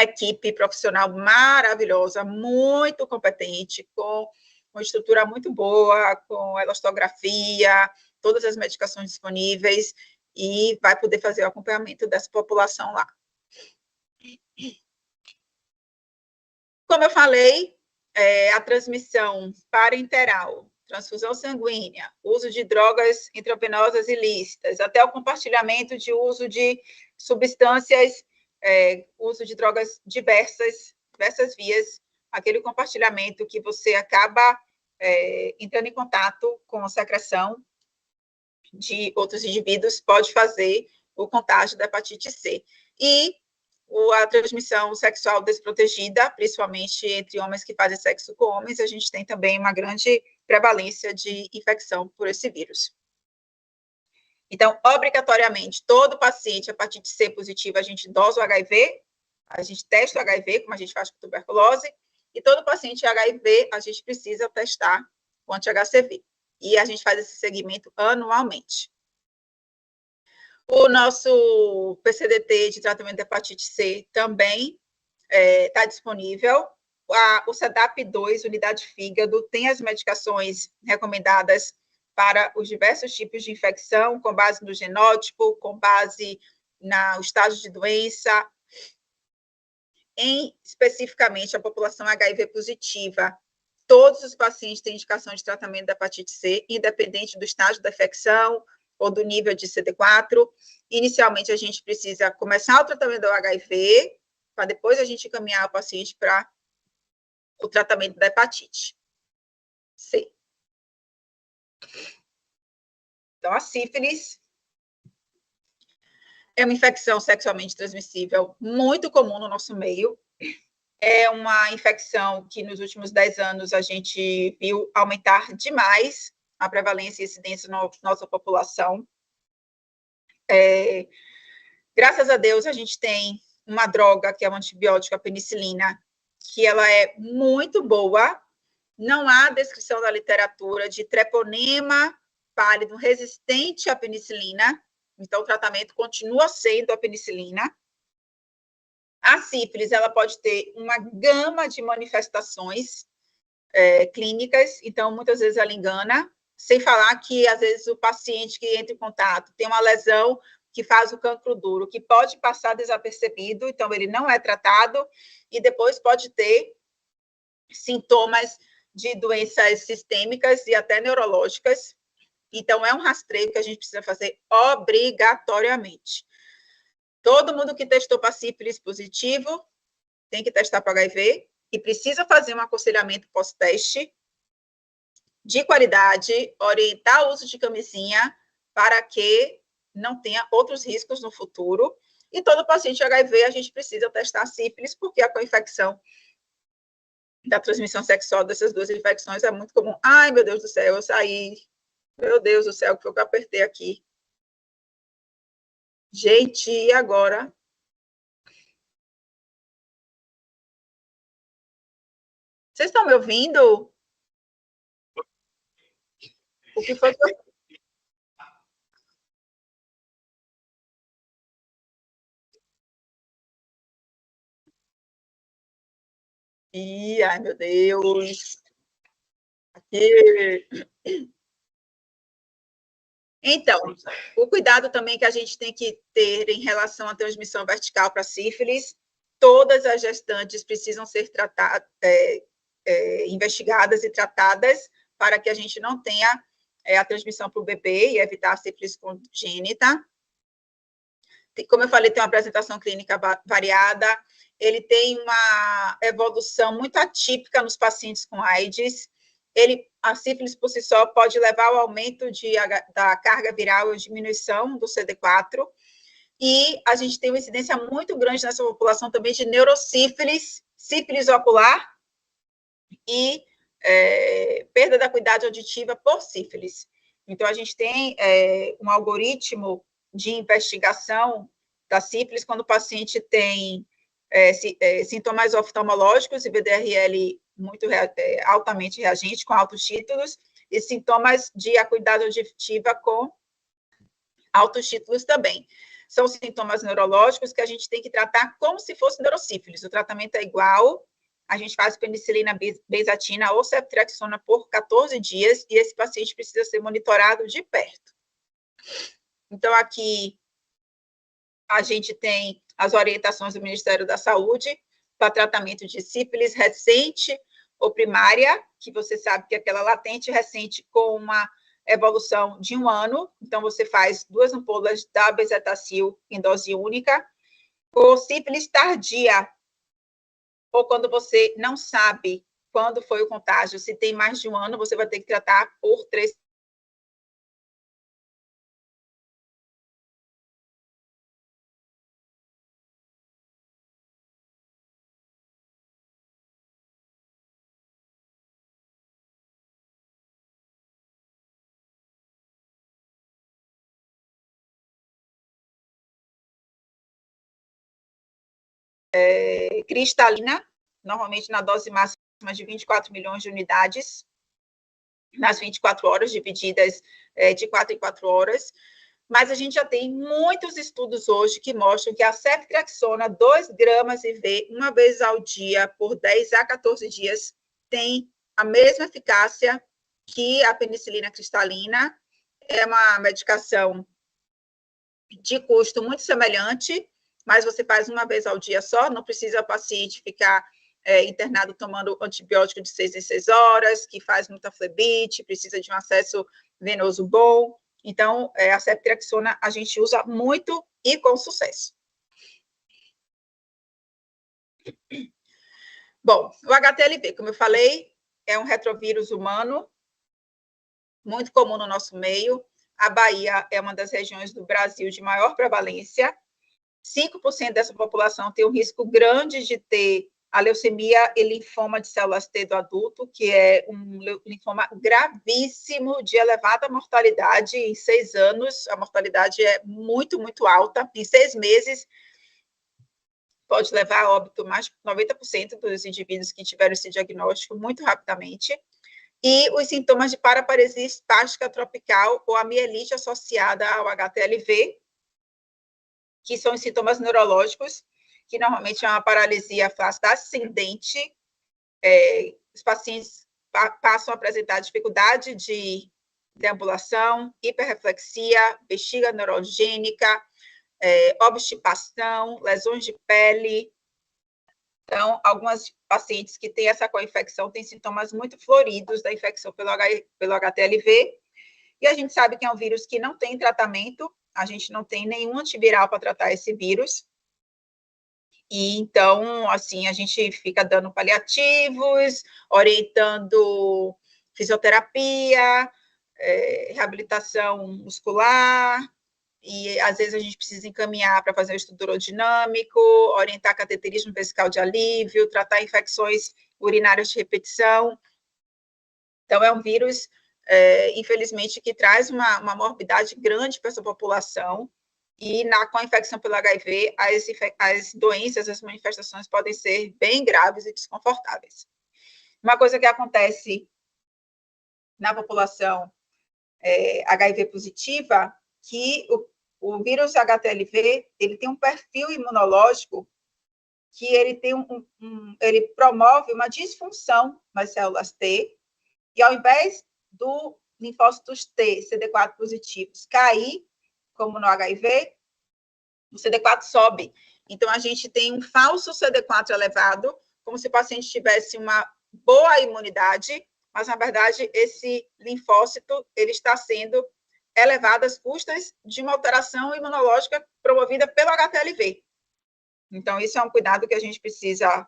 equipe profissional maravilhosa, muito competente, com uma estrutura muito boa, com elastografia, todas as medicações disponíveis, e vai poder fazer o acompanhamento dessa população lá. Como eu falei, a transmissão parenteral, transfusão sanguínea, uso de drogas intravenosas ilícitas, até o compartilhamento de uso de substâncias, uso de drogas diversas vias, aquele compartilhamento que você acaba entrando em contato com a secreção de outros indivíduos pode fazer o contágio da hepatite C. E a transmissão sexual desprotegida, principalmente entre homens que fazem sexo com homens, a gente tem também uma grande prevalência de infecção por esse vírus. Então, obrigatoriamente, todo paciente hepatite C positiva, a gente dosa o HIV, a gente testa o HIV, como a gente faz com tuberculose, e todo paciente HIV, a gente precisa testar o anti-HCV. E a gente faz esse segmento anualmente. O nosso PCDT de tratamento de hepatite C também está disponível. O SEDAP2, unidade fígado, tem as medicações recomendadas para os diversos tipos de infecção, com base no genótipo, com base no estágio de doença. Especificamente, a população HIV positiva, todos os pacientes têm indicação de tratamento da hepatite C, independente do estágio da infecção ou do nível de CD4. Inicialmente, a gente precisa começar o tratamento do HIV, para depois a gente encaminhar o paciente para o tratamento da hepatite C. Então, a sífilis é uma infecção sexualmente transmissível muito comum no nosso meio. É uma infecção que, nos últimos 10 anos, a gente viu aumentar demais a prevalência e incidência na nossa população. Graças a Deus, a gente tem uma droga, que é o antibiótico, a penicilina, que ela é muito boa. Não há descrição da literatura de treponema pálido resistente à penicilina, então o tratamento continua sendo a penicilina. A sífilis, ela pode ter uma gama de manifestações clínicas, então muitas vezes ela engana, sem falar que às vezes o paciente que entra em contato tem uma lesão que faz o cancro duro, que pode passar desapercebido, então ele não é tratado, e depois pode ter sintomas de doenças sistêmicas e até neurológicas. Então, é um rastreio que a gente precisa fazer obrigatoriamente. Todo mundo que testou para sífilis positivo tem que testar para HIV e precisa fazer um aconselhamento pós-teste de qualidade, orientar o uso de camisinha para que não tenha outros riscos no futuro. E todo paciente HIV, a gente precisa testar sífilis, porque a co-infecção da transmissão sexual dessas duas infecções é muito comum. Ai, meu Deus do céu, eu saí. Meu Deus do céu, o que foi que eu apertei aqui? Gente, e agora? Vocês estão me ouvindo? O que foi que eu... Ih, ai, meu Deus. Aqui. Então, o cuidado também que a gente tem que ter em relação à transmissão vertical para sífilis, todas as gestantes precisam ser investigadas e tratadas para que a gente não tenha a transmissão para o bebê e evitar a sífilis congênita. Como eu falei, tem uma apresentação clínica variada, ele tem uma evolução muito atípica nos pacientes com AIDS. A sífilis por si só pode levar ao aumento da carga viral e diminuição do CD4, e a gente tem uma incidência muito grande nessa população também de neurosífilis, sífilis ocular e perda da acuidade auditiva por sífilis. Então, a gente tem um algoritmo de investigação da sífilis quando o paciente tem sintomas oftalmológicos e VDRL muito altamente reagente, com altos títulos, e sintomas de acuidade auditiva com altos títulos também. São sintomas neurológicos que a gente tem que tratar como se fosse neurosífilis. O tratamento é igual, a gente faz penicilina benzatina ou ceftriaxona por 14 dias, e esse paciente precisa ser monitorado de perto. Então, aqui, a gente tem as orientações do Ministério da Saúde para tratamento de sífilis recente ou primária, que você sabe que é aquela latente recente com uma evolução de 1 ano, então você faz 2 ampolas da bezetacil em dose única, ou sífilis tardia, ou quando você não sabe quando foi o contágio, se tem mais de 1 ano, você vai ter que tratar por 3 cristalina, normalmente na dose máxima de 24 milhões de unidades, nas 24 horas, divididas de 4 em 4 horas. Mas a gente já tem muitos estudos hoje que mostram que a ceftriaxona, 2 gramas IV, uma vez ao dia, por 10 a 14 dias, tem a mesma eficácia que a penicilina cristalina. É uma medicação de custo muito semelhante, mas você faz uma vez ao dia só, não precisa o paciente ficar internado tomando antibiótico de 6 em 6 horas, que faz muita flebite, precisa de um acesso venoso bom. Então, a ceftriaxona a gente usa muito e com sucesso. Bom, o HTLV, como eu falei, é um retrovírus humano, muito comum no nosso meio. A Bahia é uma das regiões do Brasil de maior prevalência. 5% dessa população tem um risco grande de ter a leucemia e linfoma de células T do adulto, que é um linfoma gravíssimo, de elevada mortalidade. Em 6 anos, a mortalidade é muito, muito alta. Em 6 meses, pode levar a óbito mais de 90% dos indivíduos que tiveram esse diagnóstico muito rapidamente. E os sintomas de paraparesia espástica tropical ou a mielite associada ao HTLV, que são os sintomas neurológicos, que normalmente é uma paralisia flácida ascendente. Os pacientes passam a apresentar dificuldade de deambulação, hiperreflexia, bexiga neurogênica, obstipação, lesões de pele. Então, algumas pacientes que têm essa co-infecção têm sintomas muito floridos da infecção pelo HTLV, e a gente sabe que é um vírus que não tem tratamento, a gente não tem nenhum antiviral para tratar esse vírus, e então, assim, a gente fica dando paliativos, orientando fisioterapia, reabilitação muscular, e às vezes a gente precisa encaminhar para fazer o estudo urodinâmico, orientar cateterismo vesical de alívio, tratar infecções urinárias de repetição. Então, é um vírus, infelizmente, que traz uma morbidade grande para essa população, e com a infecção pelo HIV, as doenças, as manifestações podem ser bem graves e desconfortáveis. Uma coisa que acontece na população HIV positiva, que o vírus HTLV, ele tem um perfil imunológico que ele ele promove uma disfunção nas células T, e ao invés do linfócitos T, CD4 positivos, cair, como no HIV, o CD4 sobe. Então, a gente tem um falso CD4 elevado, como se o paciente tivesse uma boa imunidade, mas, na verdade, esse linfócito ele está sendo elevado às custas de uma alteração imunológica promovida pelo HTLV. Então, isso é um cuidado que a gente precisa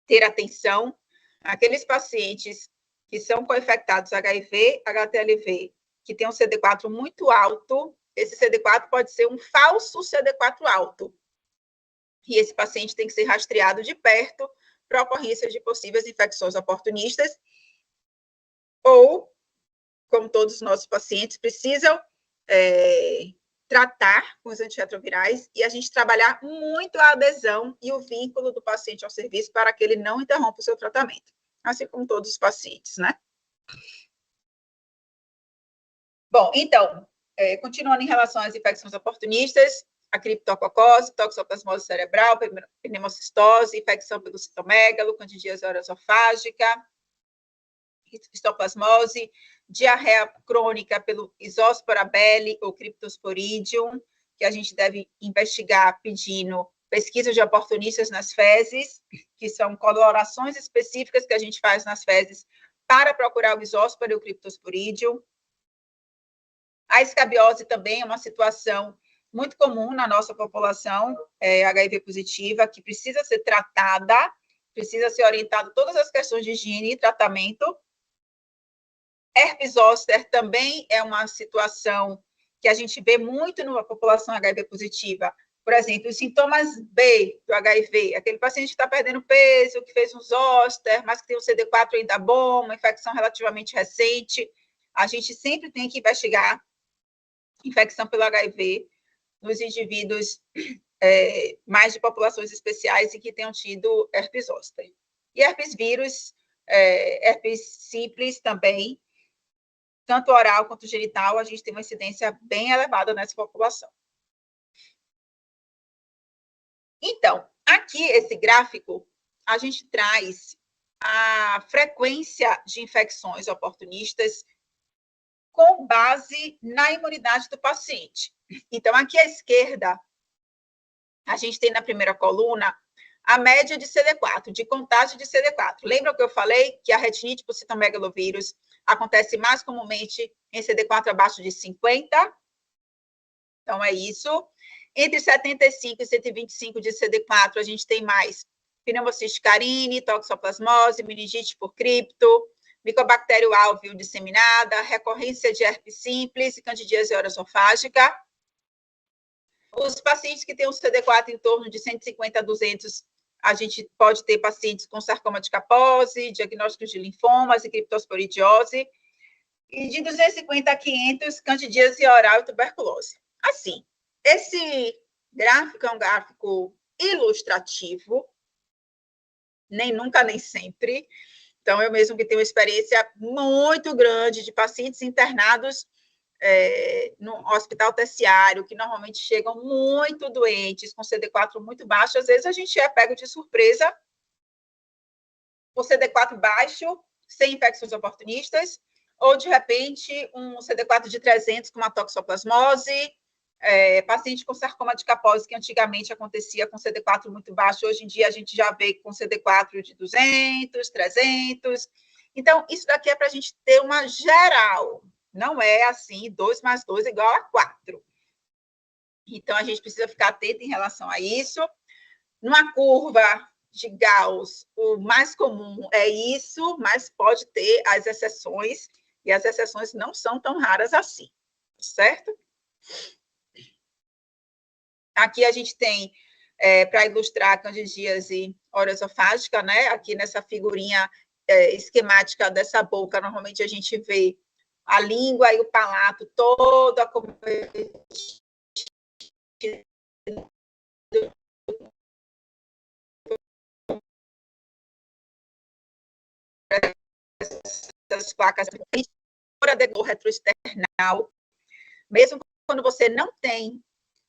ter atenção. Aqueles pacientes que são co-infectados HIV, HTLV, que tem um CD4 muito alto, esse CD4 pode ser um falso CD4 alto. E esse paciente tem que ser rastreado de perto para ocorrência de possíveis infecções oportunistas, ou, como todos os nossos pacientes, precisam tratar com os antirretrovirais, e a gente trabalhar muito a adesão e o vínculo do paciente ao serviço para que ele não interrompa o seu tratamento, assim como todos os pacientes, né? Bom, então, continuando em relação às infecções oportunistas, a criptococose, toxoplasmose cerebral, pneumocistose, infecção pelo citomegalo, candidíase oroesofágica, histoplasmose, diarreia crônica pelo Isospora belli ou Cryptosporidium, que a gente deve investigar pedindo pesquisa de oportunistas nas fezes, que são colorações específicas que a gente faz nas fezes para procurar o Isospora e o Cryptosporidium. A escabiose também é uma situação muito comum na nossa população HIV positiva, que precisa ser tratada, precisa ser orientada todas as questões de higiene e tratamento. Herpes zoster também é uma situação que a gente vê muito na população HIV positiva. Por exemplo, os sintomas B do HIV, aquele paciente que está perdendo peso, que fez um zoster, mas que tem um CD4 ainda bom, uma infecção relativamente recente, a gente sempre tem que investigar infecção pelo HIV nos indivíduos mais de populações especiais e que tenham tido herpes zoster. E herpes vírus, herpes simples também, tanto oral quanto genital, a gente tem uma incidência bem elevada nessa população. Então, aqui, esse gráfico, a gente traz a frequência de infecções oportunistas com base na imunidade do paciente. Então, aqui à esquerda, a gente tem na primeira coluna a média de CD4, de contágio de CD4. Lembra que eu falei que a retinite por citomegalovírus acontece mais comumente em CD4 abaixo de 50? Então, é isso. Entre 75 e 125 de CD4, a gente tem mais pneumociste carine, toxoplasmose, meningite por cripto, micobactério alveo disseminada, recorrência de herpes simples e candidíase oroesofágica. Os pacientes que têm um CD4 em torno de 150 a 200, a gente pode ter pacientes com sarcoma de Kaposi, diagnósticos de linfomas e criptosporidiose, e de 250 a 500, candidíase oral e tuberculose. Assim, esse gráfico é um gráfico ilustrativo, nem nunca, nem sempre. Então, eu mesmo que tenho uma experiência muito grande de pacientes internados no hospital terciário, que normalmente chegam muito doentes, com CD4 muito baixo, às vezes a gente é pego de surpresa por CD4 baixo, sem infecções oportunistas, ou, de repente, um CD4 de 300 com uma toxoplasmose, paciente com sarcoma de Kaposi, que antigamente acontecia com CD4 muito baixo, hoje em dia a gente já vê com CD4 de 200, 300. Então, isso daqui é para a gente ter uma geral, não é assim, 2 mais 2 igual a 4. Então, a gente precisa ficar atento em relação a isso. Numa curva de Gauss, o mais comum é isso, mas pode ter as exceções, e as exceções não são tão raras assim, certo? Aqui a gente tem, para ilustrar a candidíase oroesofágica, né? Aqui nessa figurinha esquemática dessa boca, normalmente a gente vê a língua e o palato todo acometido das placas de dor retroesternal, mesmo quando você não tem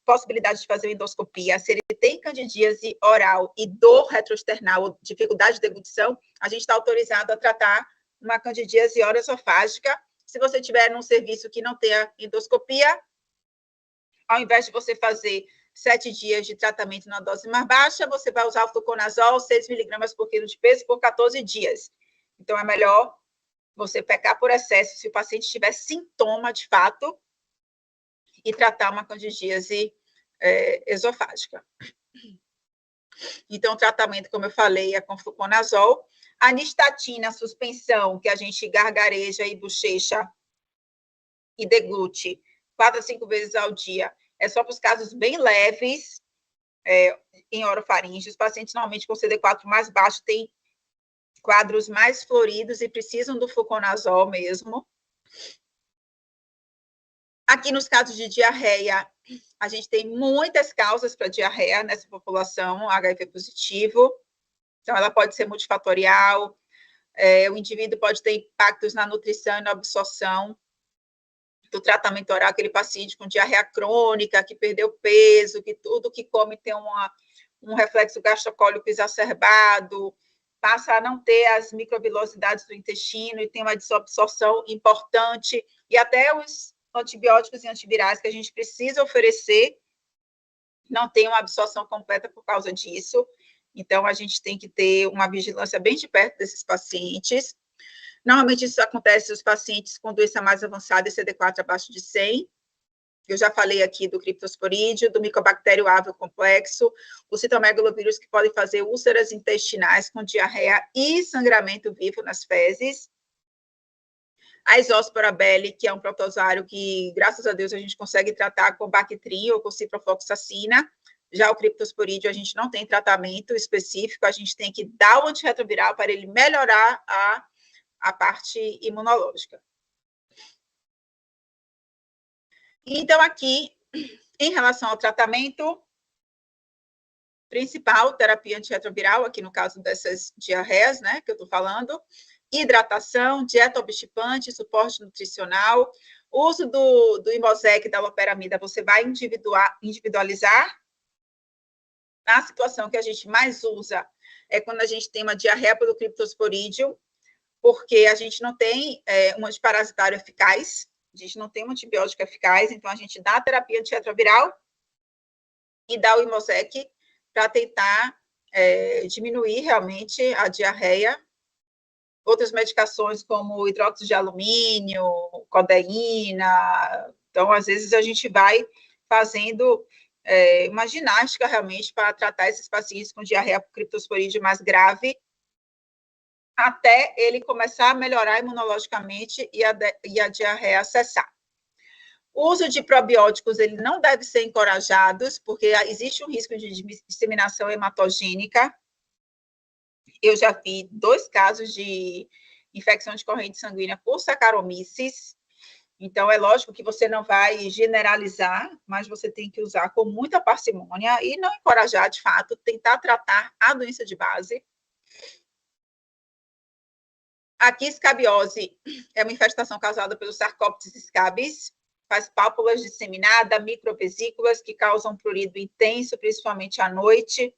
possibilidade de fazer uma endoscopia, se ele tem candidíase oral e dor retroesternal, dificuldade de deglutição, a gente está autorizado a tratar uma candidíase oroesofágica. Se você tiver num serviço que não tenha endoscopia, ao invés de você fazer 7 dias de tratamento na dose mais baixa, você vai usar o fluconazol, 6 miligramas por quilo de peso, por 14 dias. Então, é melhor você pecar por excesso se o paciente tiver sintoma, de fato, e tratar uma candidíase esofágica. Então, o tratamento, como eu falei, é com fluconazol. A nistatina, suspensão, que a gente gargareja e bochecha e deglute 4 a 5 vezes ao dia, é só para os casos bem leves, em orofaringe. Os pacientes, normalmente, com CD4 mais baixo, têm quadros mais floridos e precisam do fluconazol mesmo. Aqui, nos casos de diarreia, a gente tem muitas causas para diarreia nessa população HIV positivo. Então, ela pode ser multifatorial, o indivíduo pode ter impactos na nutrição e na absorção do tratamento oral, aquele paciente com diarreia crônica, que perdeu peso, que tudo que come tem um reflexo gastrocólico exacerbado, passa a não ter as microbilosidades do intestino e tem uma desabsorção importante, e até os antibióticos e antivirais que a gente precisa oferecer não tem uma absorção completa por causa disso. Então, a gente tem que ter uma vigilância bem de perto desses pacientes. Normalmente, isso acontece nos pacientes com doença mais avançada e CD4 abaixo de 100. Eu já falei aqui do criptosporídeo, do micobactério alveo complexo, o citomegalovírus, que podem fazer úlceras intestinais com diarreia e sangramento vivo nas fezes. A Isospora belli, que é um protozoário que, graças a Deus, a gente consegue tratar com Bactrim ou com ciprofloxacina. Já o criptosporídeo, a gente não tem tratamento específico, a gente tem que dar o antirretroviral para ele melhorar a parte imunológica. Então, aqui, em relação ao tratamento, principal, terapia antirretroviral, aqui no caso dessas diarreias, né, que eu estou falando, hidratação, dieta obstipante, suporte nutricional, uso do Imosec, da loperamida, você vai individualizar. A situação que a gente mais usa é quando a gente tem uma diarreia pelo Cryptosporidium, porque a gente não tem um antiparasitário eficaz, a gente não tem um antibiótico eficaz, então a gente dá a terapia antirretroviral e dá o Imosec para tentar diminuir realmente a diarreia. Outras medicações como hidróxido de alumínio, codeína. Então, às vezes, a gente vai fazendo uma ginástica realmente para tratar esses pacientes com diarreia por criptosporídeo mais grave, até ele começar a melhorar imunologicamente e a diarreia cessar. O uso de probióticos, ele não deve ser encorajado, porque existe um risco de disseminação hematogênica. Eu já vi 2 casos de infecção de corrente sanguínea por Saccharomyces. Então, é lógico que você não vai generalizar, mas você tem que usar com muita parcimônia e não encorajar, de fato, tentar tratar a doença de base. Aqui, escabiose é uma infestação causada pelo Sarcoptes scabies, faz pápulas disseminadas, microvesículas que causam prurido intenso, principalmente à noite.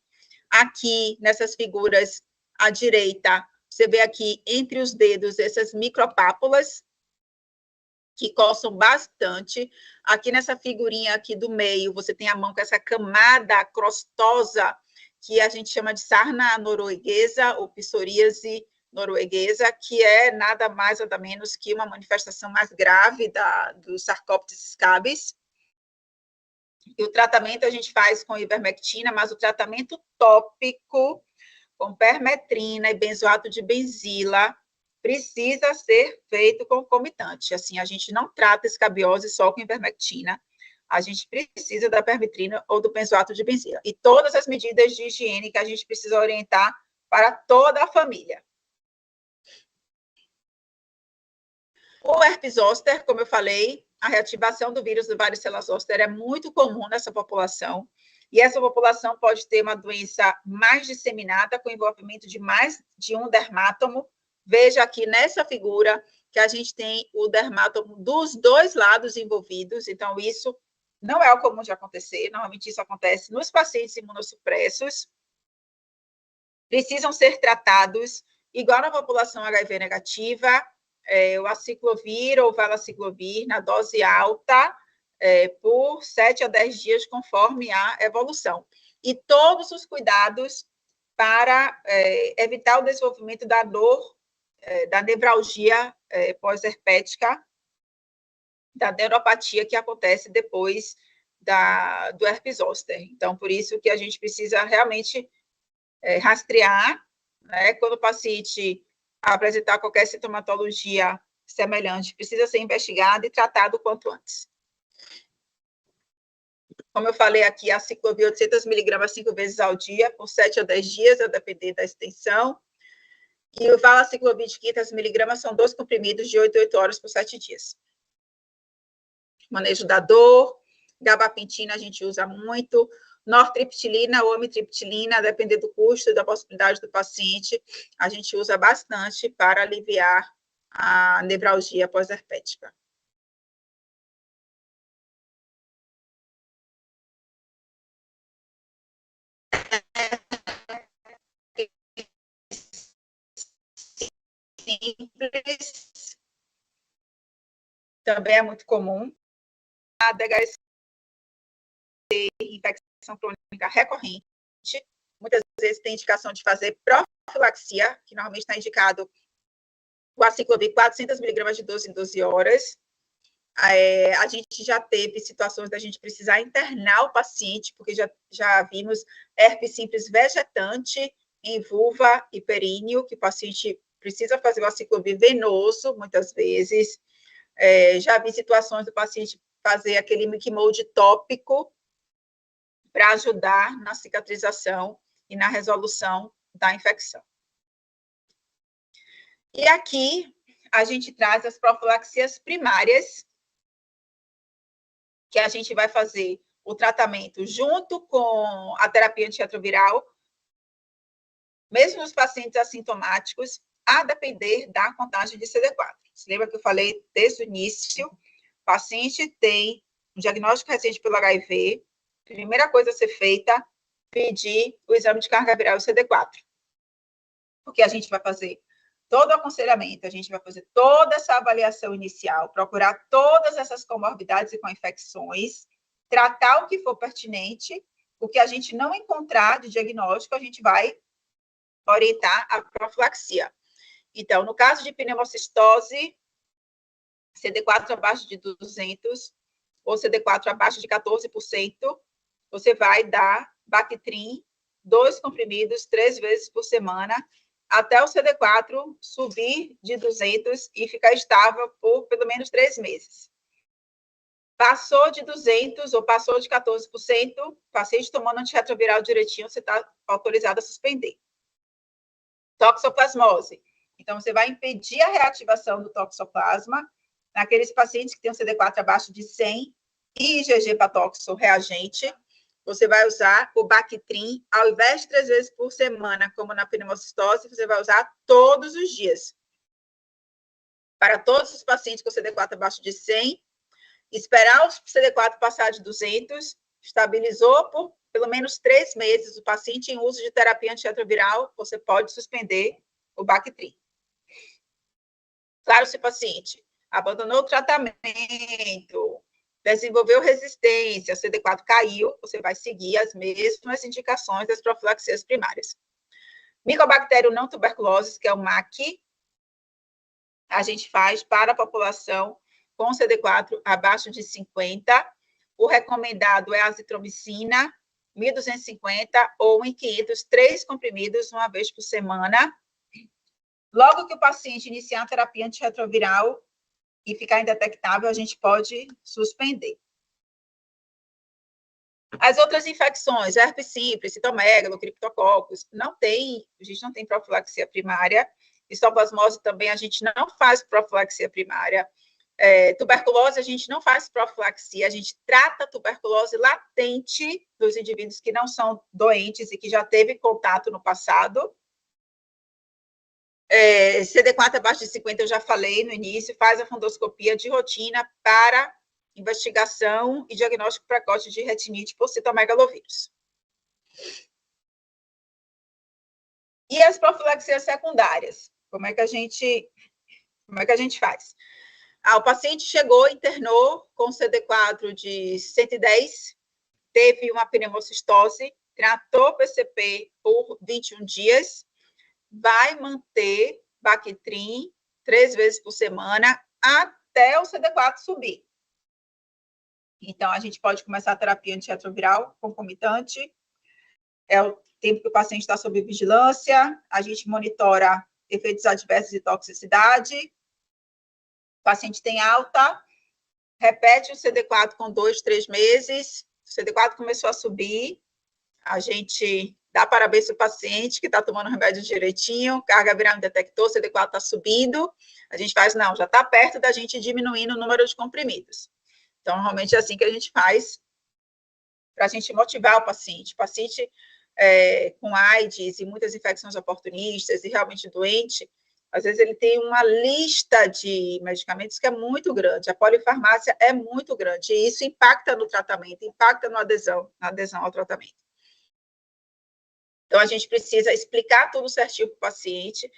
Aqui, nessas figuras à direita, você vê aqui entre os dedos essas micropápulas que coçam bastante. Aqui nessa figurinha aqui do meio, você tem a mão com essa camada crostosa que a gente chama de sarna norueguesa ou psoríase norueguesa, que é nada mais nada menos que uma manifestação mais grave do Sarcoptes scabies. E o tratamento a gente faz com ivermectina, mas o tratamento tópico com permetrina e benzoato de benzila precisa ser feito concomitante. Assim, a gente não trata escabiose só com ivermectina, a gente precisa da permetrina ou do benzoato de benzila. E todas as medidas de higiene que a gente precisa orientar para toda a família. O herpes zoster, como eu falei, a reativação do vírus do varicela zoster é muito comum nessa população, e essa população pode ter uma doença mais disseminada, com envolvimento de mais de um dermátomo. Veja aqui nessa figura que a gente tem o dermátomo dos 2 lados envolvidos, então isso não é o comum de acontecer, normalmente isso acontece nos pacientes imunossupressos, precisam ser tratados, igual na população HIV negativa, o aciclovir ou valaciclovir na dose alta por 7 a 10 dias, conforme a evolução. E todos os cuidados para evitar o desenvolvimento da dor, da nevralgia pós-herpética, da neuropatia que acontece depois do herpes zoster. Então, por isso que a gente precisa realmente rastrear, né, quando o paciente apresentar qualquer sintomatologia semelhante, precisa ser investigado e tratado o quanto antes. Como eu falei aqui, a ciclovir 800 mg 5 vezes ao dia, por 7 a 10 dias, a depender da extensão. E o valaciclovir de 500 mg são 2 comprimidos de 8 a 8 horas por 7 dias. Manejo da dor, gabapentina a gente usa muito, nortriptilina ou amitriptilina, a depender do custo e da possibilidade do paciente, a gente usa bastante para aliviar a nevralgia pós-herpética. Simples, também é muito comum. A DHSP, infecção crônica recorrente, muitas vezes tem indicação de fazer profilaxia, que normalmente está indicado o aciclovir 400 mg de 12 em 12 horas. A gente já teve situações da gente precisar internar o paciente, porque já vimos herpes simples vegetante em vulva e períneo, que o paciente precisa fazer o aciclovir venoso, muitas vezes. Já vi situações do paciente fazer aquele Mickey Mold tópico para ajudar na cicatrização e na resolução da infecção. E aqui a gente traz as profilaxias primárias, que a gente vai fazer o tratamento junto com a terapia antirretroviral, mesmo nos pacientes assintomáticos, a depender da contagem de CD4. Você lembra que eu falei desde o início? O paciente tem um diagnóstico recente pelo HIV, primeira coisa a ser feita, pedir o exame de carga viral CD4. Porque a gente vai fazer todo o aconselhamento, a gente vai fazer toda essa avaliação inicial, procurar todas essas comorbidades e co-infecções, tratar o que for pertinente, o que a gente não encontrar de diagnóstico, a gente vai orientar a profilaxia. Então, no caso de pneumocistose, CD4 abaixo de 200, ou CD4 abaixo de 14%, você vai dar Bactrim, 2 comprimidos, 3 vezes por semana, até o CD4 subir de 200 e ficar estável por pelo menos 3 meses. Passou de 200 ou passou de 14%, paciente tomando antirretroviral direitinho, você está autorizado a suspender. Toxoplasmose. Então, você vai impedir a reativação do toxoplasma naqueles pacientes que têm um CD4 abaixo de 100 e IgG patóxico reagente. Você vai usar o Bactrim, ao invés de 3 vezes por semana, como na pneumocistose, você vai usar todos os dias. Para todos os pacientes com CD4 abaixo de 100, esperar o CD4 passar de 200, estabilizou por pelo menos 3 meses o paciente em uso de terapia antirretroviral, você pode suspender o Bactrim. Claro, se o paciente abandonou o tratamento, desenvolveu resistência, o CD4 caiu, você vai seguir as mesmas indicações das profilaxias primárias. Micobactério não tuberculose, que é o MAC, a gente faz para a população com CD4 abaixo de 50. O recomendado é a azitromicina, 1.250 ou 1.500, 3 comprimidos uma vez por semana. Logo que o paciente iniciar a terapia antirretroviral e ficar indetectável, a gente pode suspender. As outras infecções, herpes simples, citomegalo, criptococcus, a gente não tem profilaxia primária. Histoplasmose também a gente não faz profilaxia primária. Tuberculose a gente não faz profilaxia, a gente trata a tuberculose latente dos indivíduos que não são doentes e que já teve contato no passado. CD4 abaixo de 50, eu já falei no início, faz a fundoscopia de rotina para investigação e diagnóstico precoce de retinite por citomegalovírus. E as profilaxias secundárias? Como é que a gente faz? O paciente chegou, internou com CD4 de 110, teve uma pneumocistose, tratou PCP por 21 dias, vai manter Bactrim 3 vezes por semana até o CD4 subir. Então, a gente pode começar a terapia antirretroviral concomitante, é o tempo que o paciente está sob vigilância, a gente monitora efeitos adversos e toxicidade, o paciente tem alta, repete o CD4 com 2, 3 meses, o CD4 começou a subir, a gente dá parabéns para o paciente que está tomando o remédio direitinho, carga viral detectou, CD4 está subindo, a gente faz, não, já está perto da gente diminuindo o número de comprimidos. Então, normalmente é assim que a gente faz, para a gente motivar o paciente. O paciente com AIDS e muitas infecções oportunistas e realmente doente, às vezes ele tem uma lista de medicamentos que é muito grande, a polifarmácia é muito grande, e isso impacta no tratamento, impacta na adesão ao tratamento. Então, a gente precisa explicar tudo certinho para o paciente,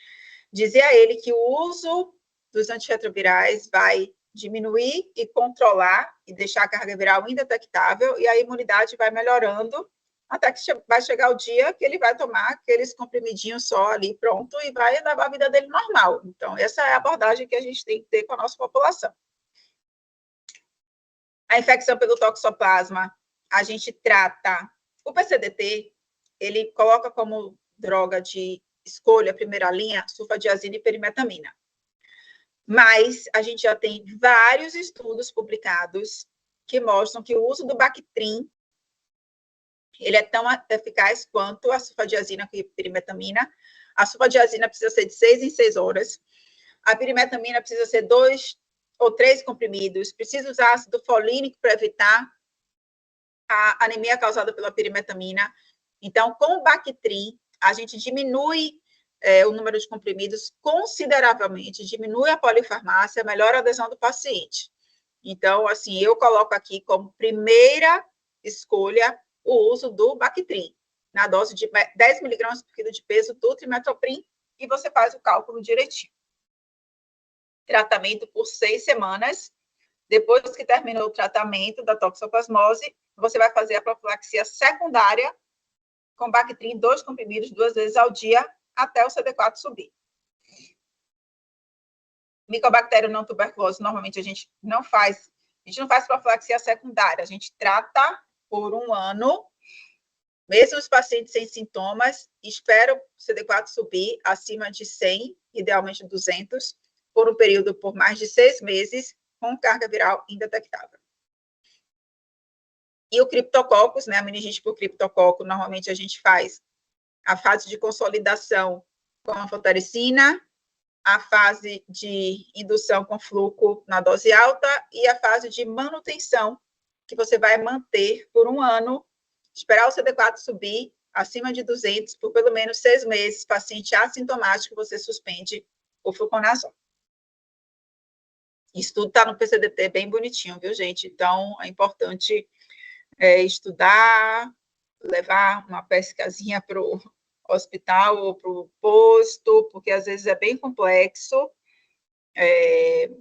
dizer a ele que o uso dos antirretrovirais vai diminuir e controlar e deixar a carga viral indetectável, e a imunidade vai melhorando, até que vai chegar o dia que ele vai tomar aqueles comprimidinhos só ali, pronto, e vai levar a vida dele normal. Então, essa é a abordagem que a gente tem que ter com a nossa população. A infecção pelo toxoplasma, a gente trata o PCDT, ele coloca como droga de escolha, primeira linha, sulfadiazina e perimetamina. Mas a gente já tem vários estudos publicados que mostram que o uso do Bactrim, ele é tão eficaz quanto a sulfadiazina e perimetamina. A sulfadiazina precisa ser de 6 em 6 horas. A perimetamina precisa ser 2 ou 3 comprimidos. Precisa usar ácido folínico para evitar a anemia causada pela pirimetamina. Então, com o Bactrim, a gente diminui o número de comprimidos consideravelmente, diminui a polifarmácia, melhora a adesão do paciente. Então, assim, eu coloco aqui como primeira escolha o uso do Bactrim, na dose de 10 miligramas por quilo de peso do trimestoprim, e você faz o cálculo direitinho. Tratamento por 6 semanas. Depois que terminou o tratamento da toxoplasmose, você vai fazer a profilaxia secundária com Bactrim, 2 comprimidos 2 vezes ao dia, até o CD4 subir. Micobactéria não tuberculose, normalmente a gente não faz profilaxia secundária, a gente trata por 1 ano, mesmo os pacientes sem sintomas, espera o CD4 subir acima de 100, idealmente 200, por um período por mais de 6 meses, com carga viral indetectável. E o criptococcus, né, a meningite por criptococo, normalmente a gente faz a fase de consolidação com a anfotericina, a fase de indução com fluco na dose alta e a fase de manutenção, que você vai manter por 1 ano, esperar o CD4 subir acima de 200 por pelo menos 6 meses, paciente assintomático, você suspende o fluconazol. Isso tudo está no PCDT bem bonitinho, viu, gente? Então, é importante estudar, levar uma pescazinha para o hospital ou para o posto, porque às vezes é bem complexo,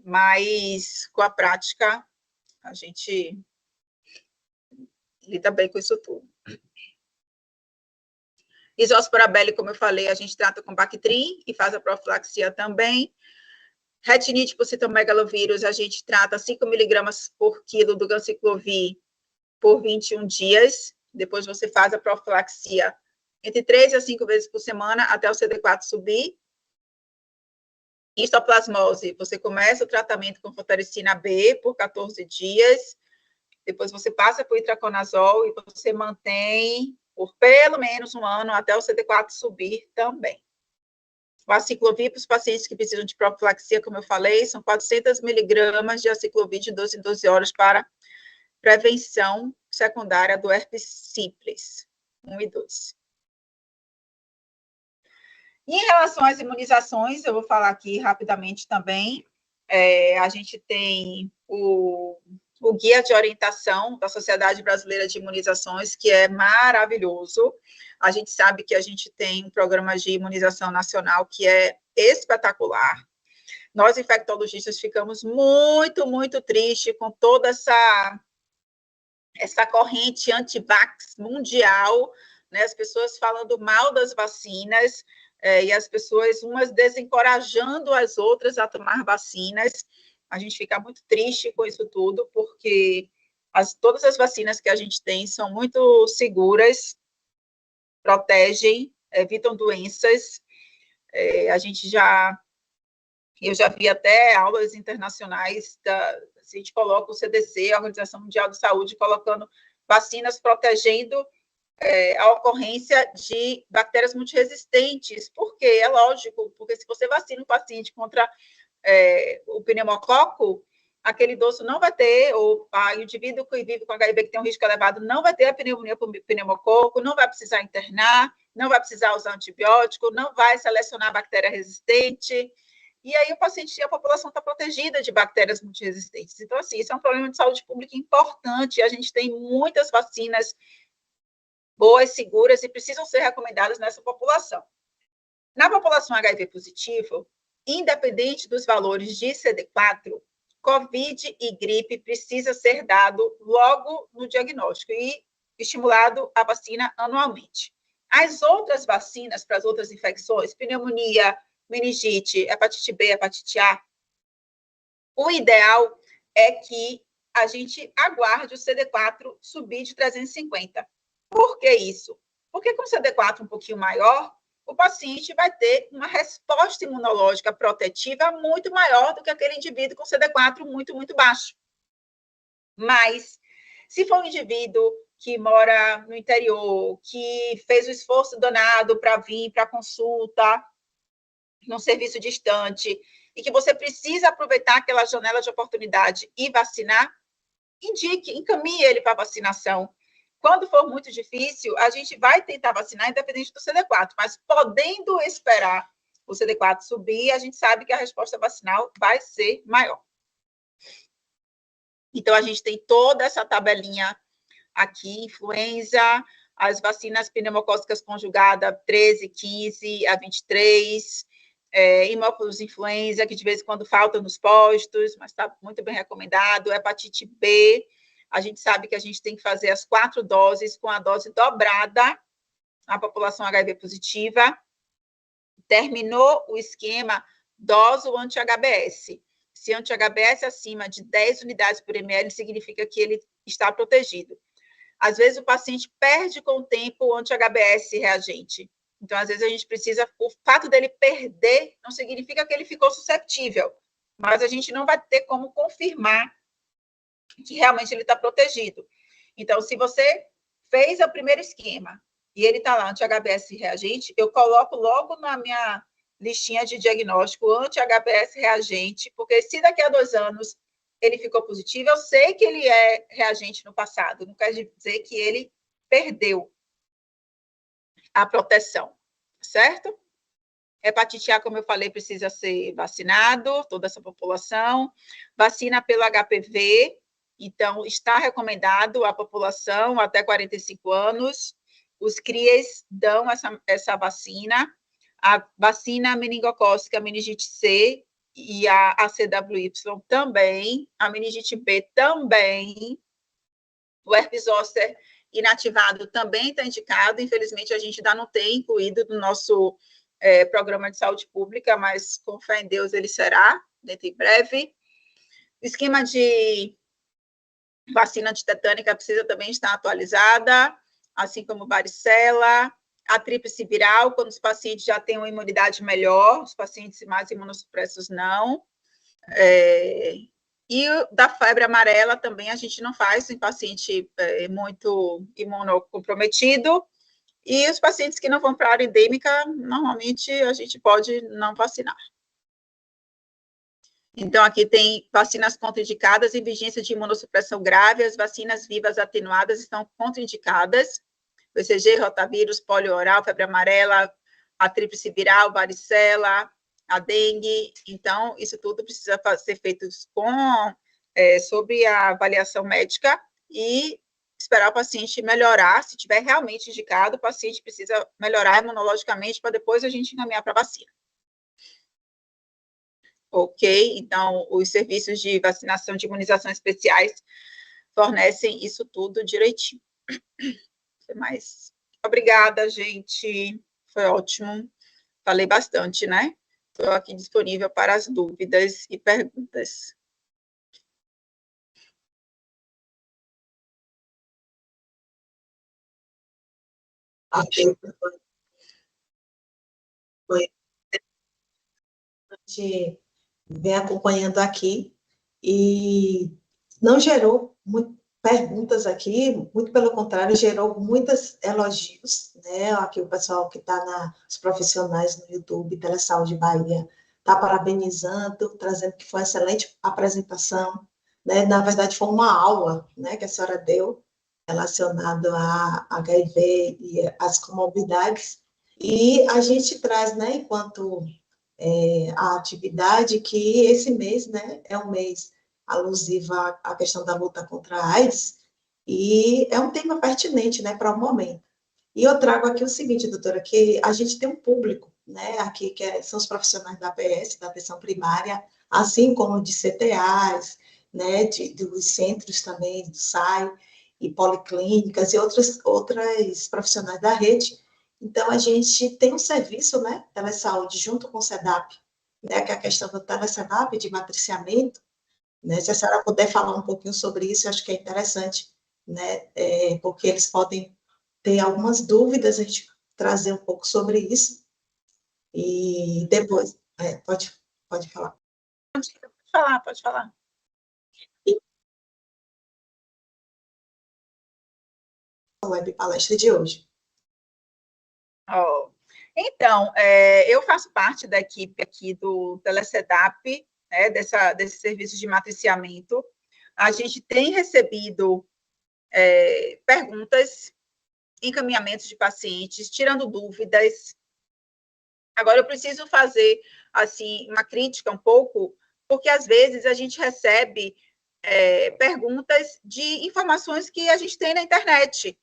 mas com a prática a gente lida bem com isso tudo. Isosporabele, como eu falei, a gente trata com Bactrim e faz a profilaxia também. Retinite por citomegalovírus, a gente trata 5 miligramas por quilo do ganciclovir por 21 dias. Depois você faz a profilaxia entre 3 a 5 vezes por semana, até o CD4 subir. Histoplasmose, você começa o tratamento com anfotericina B por 14 dias, depois você passa por itraconazol e você mantém por pelo menos 1 ano, até o CD4 subir também. O aciclovir, para os pacientes que precisam de profilaxia, como eu falei, são 400 miligramas de aciclovir de 12 em 12 horas para prevenção secundária do herpes simples, 1 e 2. E em relação às imunizações, eu vou falar aqui rapidamente também. A gente tem o guia de orientação da Sociedade Brasileira de Imunizações, que é maravilhoso. A gente sabe que a gente tem um programa de imunização nacional que é espetacular. Nós, infectologistas, ficamos muito, muito tristes com toda essa corrente anti-vax mundial, né? As pessoas falando mal das vacinas, e as pessoas, umas desencorajando as outras a tomar vacinas. A gente fica muito triste com isso tudo, porque todas as vacinas que a gente tem são muito seguras, protegem, evitam doenças. Eu já vi até aulas internacionais, a gente coloca o CDC, a Organização Mundial de Saúde, colocando vacinas protegendo a ocorrência de bactérias multiresistentes. Por quê? É lógico, porque se você vacina um paciente contra o pneumococo, aquele idoso não vai ter, ou o indivíduo que vive com HIV, que tem um risco elevado, não vai ter a pneumonia por pneumococo, não vai precisar internar, não vai precisar usar antibiótico, não vai selecionar bactéria resistente, e aí o paciente e a população está protegida de bactérias multiresistentes. Então, assim, isso é um problema de saúde pública importante, a gente tem muitas vacinas boas, seguras, e precisam ser recomendadas nessa população. Na população HIV positivo, independente dos valores de CD4, COVID e gripe precisa ser dado logo no diagnóstico e estimulado a vacina anualmente. As outras vacinas para as outras infecções, pneumonia, meningite, hepatite B, hepatite A, o ideal é que a gente aguarde o CD4 subir de 350. Por que isso? Porque com o CD4 um pouquinho maior, o paciente vai ter uma resposta imunológica protetiva muito maior do que aquele indivíduo com CD4 muito, muito baixo. Mas, se for um indivíduo que mora no interior, que fez o esforço danado para vir para consulta, num serviço distante, e que você precisa aproveitar aquela janela de oportunidade e vacinar, encaminhe ele para vacinação. Quando for muito difícil, a gente vai tentar vacinar independente do CD4, mas podendo esperar o CD4 subir, a gente sabe que a resposta vacinal vai ser maior. Então, a gente tem toda essa tabelinha aqui, influenza, as vacinas pneumocócicas conjugadas 13, 15 a 23, hemófilos influenza, que de vez em quando faltam nos postos, mas está muito bem recomendado, hepatite B, a gente sabe que a gente tem que fazer as 4 doses com a dose dobrada na população HIV positiva. Terminou o esquema, dose o anti-HBS. Se anti-HBS acima de 10 unidades por ml, significa que ele está protegido. Às vezes, o paciente perde com o tempo o anti-HBS reagente. Então, às vezes, a gente precisa... O fato dele perder não significa que ele ficou susceptível, mas a gente não vai ter como confirmar que realmente ele está protegido. Então, se você fez o primeiro esquema e ele está lá, anti-HBS reagente, eu coloco logo na minha listinha de diagnóstico anti-HBS reagente, porque se daqui a 2 anos ele ficou positivo, eu sei que ele é reagente no passado, não quer dizer que ele perdeu a proteção, certo? Hepatite A, como eu falei, precisa ser vacinado, toda essa população. Vacina pelo HPV, então, está recomendado a população até 45 anos. Os CRIAs dão essa vacina. A vacina meningocócica, meningite C e a ACWY também. A meningite B também. O herpes zoster inativado também está indicado. Infelizmente, a gente ainda não tem incluído no nosso programa de saúde pública, mas com fé em Deus ele será, dentro em breve. O esquema de vacina antitetânica precisa também estar atualizada, assim como varicela, a tríplice viral, quando os pacientes já têm uma imunidade melhor, os pacientes mais imunossupressos não. E da febre amarela também a gente não faz em paciente muito imunocomprometido, e os pacientes que não vão para a área endêmica, normalmente a gente pode não vacinar. Então, aqui tem vacinas contraindicadas em vigência de imunossupressão grave, as vacinas vivas atenuadas estão contraindicadas, BCG, rotavírus, polio oral, febre amarela, a tríplice viral, varicela, a dengue. Então, isso tudo precisa ser feito sob a avaliação médica e esperar o paciente melhorar. Se tiver realmente indicado, o paciente precisa melhorar imunologicamente para depois a gente encaminhar para a vacina. Ok? Então, os serviços de vacinação, de imunização especiais fornecem isso tudo direitinho. Mas, obrigada, gente. Foi ótimo. Falei bastante, né? Estou aqui disponível para as dúvidas e perguntas. Foi. A gente vem acompanhando aqui e não gerou perguntas aqui, muito pelo contrário, gerou muitos elogios, né? Aqui o pessoal que está os profissionais no YouTube, Telesaúde Bahia, está parabenizando, trazendo que foi uma excelente apresentação, né? Na verdade, foi uma aula, né, que a senhora deu relacionado a HIV e as comorbidades, e a gente traz, né, enquanto a atividade, que esse mês, né, é um mês alusivo à questão da luta contra a AIDS, e é um tema pertinente, né, para o momento. E eu trago aqui o seguinte, doutora, que a gente tem um público, né, aqui, são os profissionais da APS, da atenção primária, assim como de CTAs, né, dos centros também, do SAI, e policlínicas, e outras profissionais da rede. Então, a gente tem um serviço, né, telesaúde, junto com o SEDAP, né, que é a questão do teleSEDAP, de matriciamento, né, se a senhora puder falar um pouquinho sobre isso, eu acho que é interessante, né, porque eles podem ter algumas dúvidas, a gente trazer um pouco sobre isso, e depois, pode falar. Pode falar. A web palestra de hoje. Então, eu faço parte da equipe aqui do teleSEDAP, né, desse serviço de matriciamento. A gente tem recebido perguntas, encaminhamentos de pacientes, tirando dúvidas. Agora, eu preciso fazer, assim, uma crítica um pouco, porque, às vezes, a gente recebe perguntas de informações que a gente tem na internet,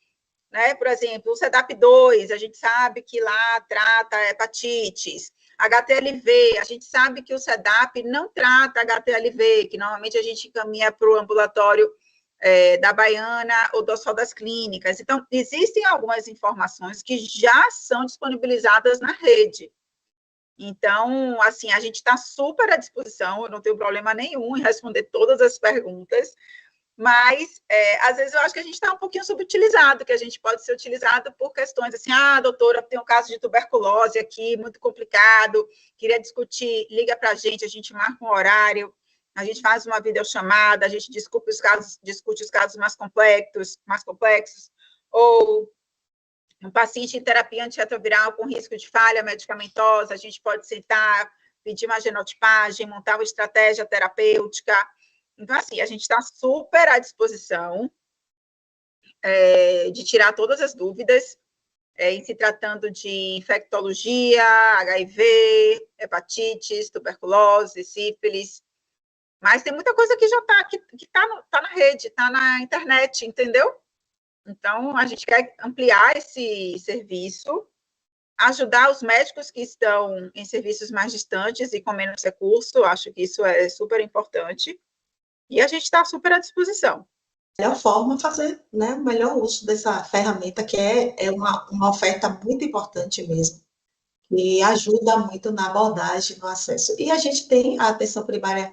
né? Por exemplo, o SEDAP2, a gente sabe que lá trata hepatites. HTLV, a gente sabe que o SEDAP não trata HTLV, que normalmente a gente encaminha para o ambulatório da Baiana ou do Hospital das Clínicas. Então, existem algumas informações que já são disponibilizadas na rede. Então, assim, a gente está super à disposição, eu não tenho problema nenhum em responder todas as perguntas, mas, às vezes, eu acho que a gente está um pouquinho subutilizado, que a gente pode ser utilizado por questões assim, doutora, tem um caso de tuberculose aqui, muito complicado, queria discutir, liga para a gente marca um horário, a gente faz uma videochamada, a gente discute os casos mais complexos, ou um paciente em terapia antirretroviral com risco de falha medicamentosa, a gente pode sentar, pedir uma genotipagem, montar uma estratégia terapêutica. Então, assim, a gente está super à disposição de tirar todas as dúvidas em se tratando de infectologia, HIV, hepatites, tuberculose, sífilis. Mas tem muita coisa que já está que tá na rede, está na internet, entendeu? Então, a gente quer ampliar esse serviço, ajudar os médicos que estão em serviços mais distantes e com menos recurso, acho que isso é super importante, e a gente está super à disposição. A melhor forma é fazer, né, o melhor uso dessa ferramenta, que é uma oferta muito importante mesmo, e ajuda muito na abordagem, no acesso. E a gente tem a atenção primária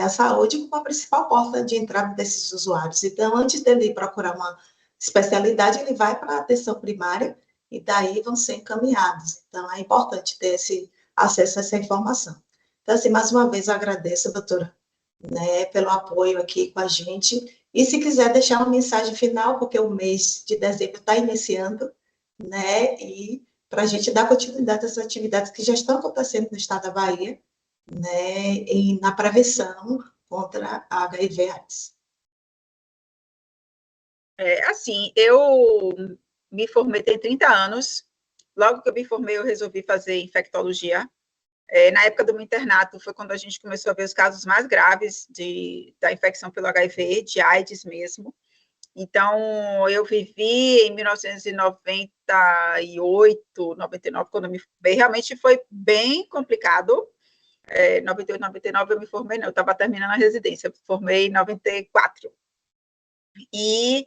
à saúde como a principal porta de entrada desses usuários. Então, antes dele procurar uma especialidade, ele vai para a atenção primária e daí vão ser encaminhados. Então, é importante ter esse acesso a essa informação. Então, assim, mais uma vez, eu agradeço, doutora, né, pelo apoio aqui com a gente. E se quiser deixar uma mensagem final, porque o mês de dezembro está iniciando, né, e para a gente dar continuidade às atividades que já estão acontecendo no estado da Bahia, né, e na prevenção contra a HIV/AIDS. Assim, eu me formei tem 30 anos, logo que eu me formei eu resolvi fazer infectologia. Na época do meu internato foi quando a gente começou a ver os casos mais graves da infecção pelo HIV, de AIDS mesmo. Então, eu vivi em 1998, 99, quando eu me formei, realmente foi bem complicado. 98, 99 eu me formei, não, eu estava terminando a residência, eu formei em 94. E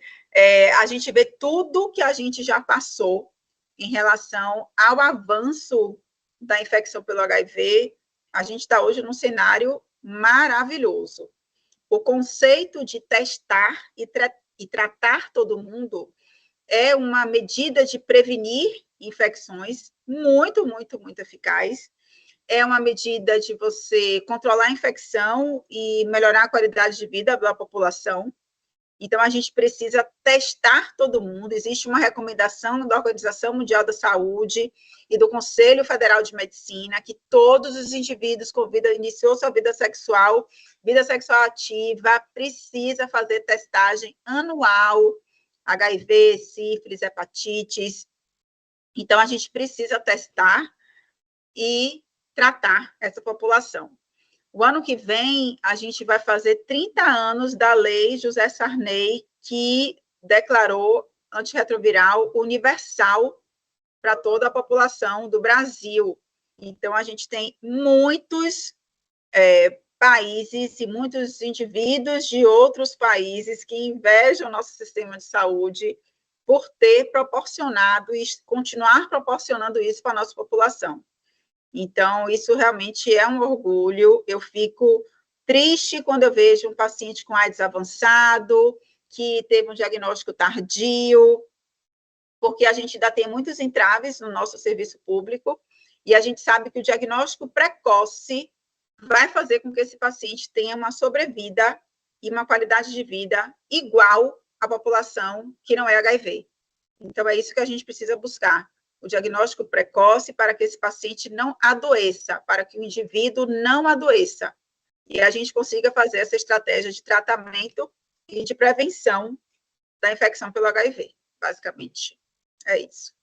a gente vê tudo que a gente já passou em relação ao avanço da infecção pelo HIV. A gente está hoje num cenário maravilhoso. O conceito de testar e tratar todo mundo é uma medida de prevenir infecções muito, muito, muito eficaz. É uma medida de você controlar a infecção e melhorar a qualidade de vida da população. Então, a gente precisa testar todo mundo. Existe uma recomendação da Organização Mundial da Saúde e do Conselho Federal de Medicina que todos os indivíduos com iniciou sua vida sexual ativa, precisa fazer testagem anual, HIV, sífilis, hepatites. Então, a gente precisa testar e tratar essa população. O ano que vem, a gente vai fazer 30 anos da Lei José Sarney, que declarou antirretroviral universal para toda a população do Brasil. Então, a gente tem muitos países e muitos indivíduos de outros países que invejam o nosso sistema de saúde por ter proporcionado e continuar proporcionando isso para a nossa população. Então, isso realmente é um orgulho. Eu fico triste quando eu vejo um paciente com AIDS avançado, que teve um diagnóstico tardio, porque a gente ainda tem muitos entraves no nosso serviço público, e a gente sabe que o diagnóstico precoce vai fazer com que esse paciente tenha uma sobrevida e uma qualidade de vida igual à população que não é HIV. Então, é isso que a gente precisa buscar. O diagnóstico precoce para que esse paciente não adoeça, para que o indivíduo não adoeça. E a gente consiga fazer essa estratégia de tratamento e de prevenção da infecção pelo HIV, basicamente. É isso.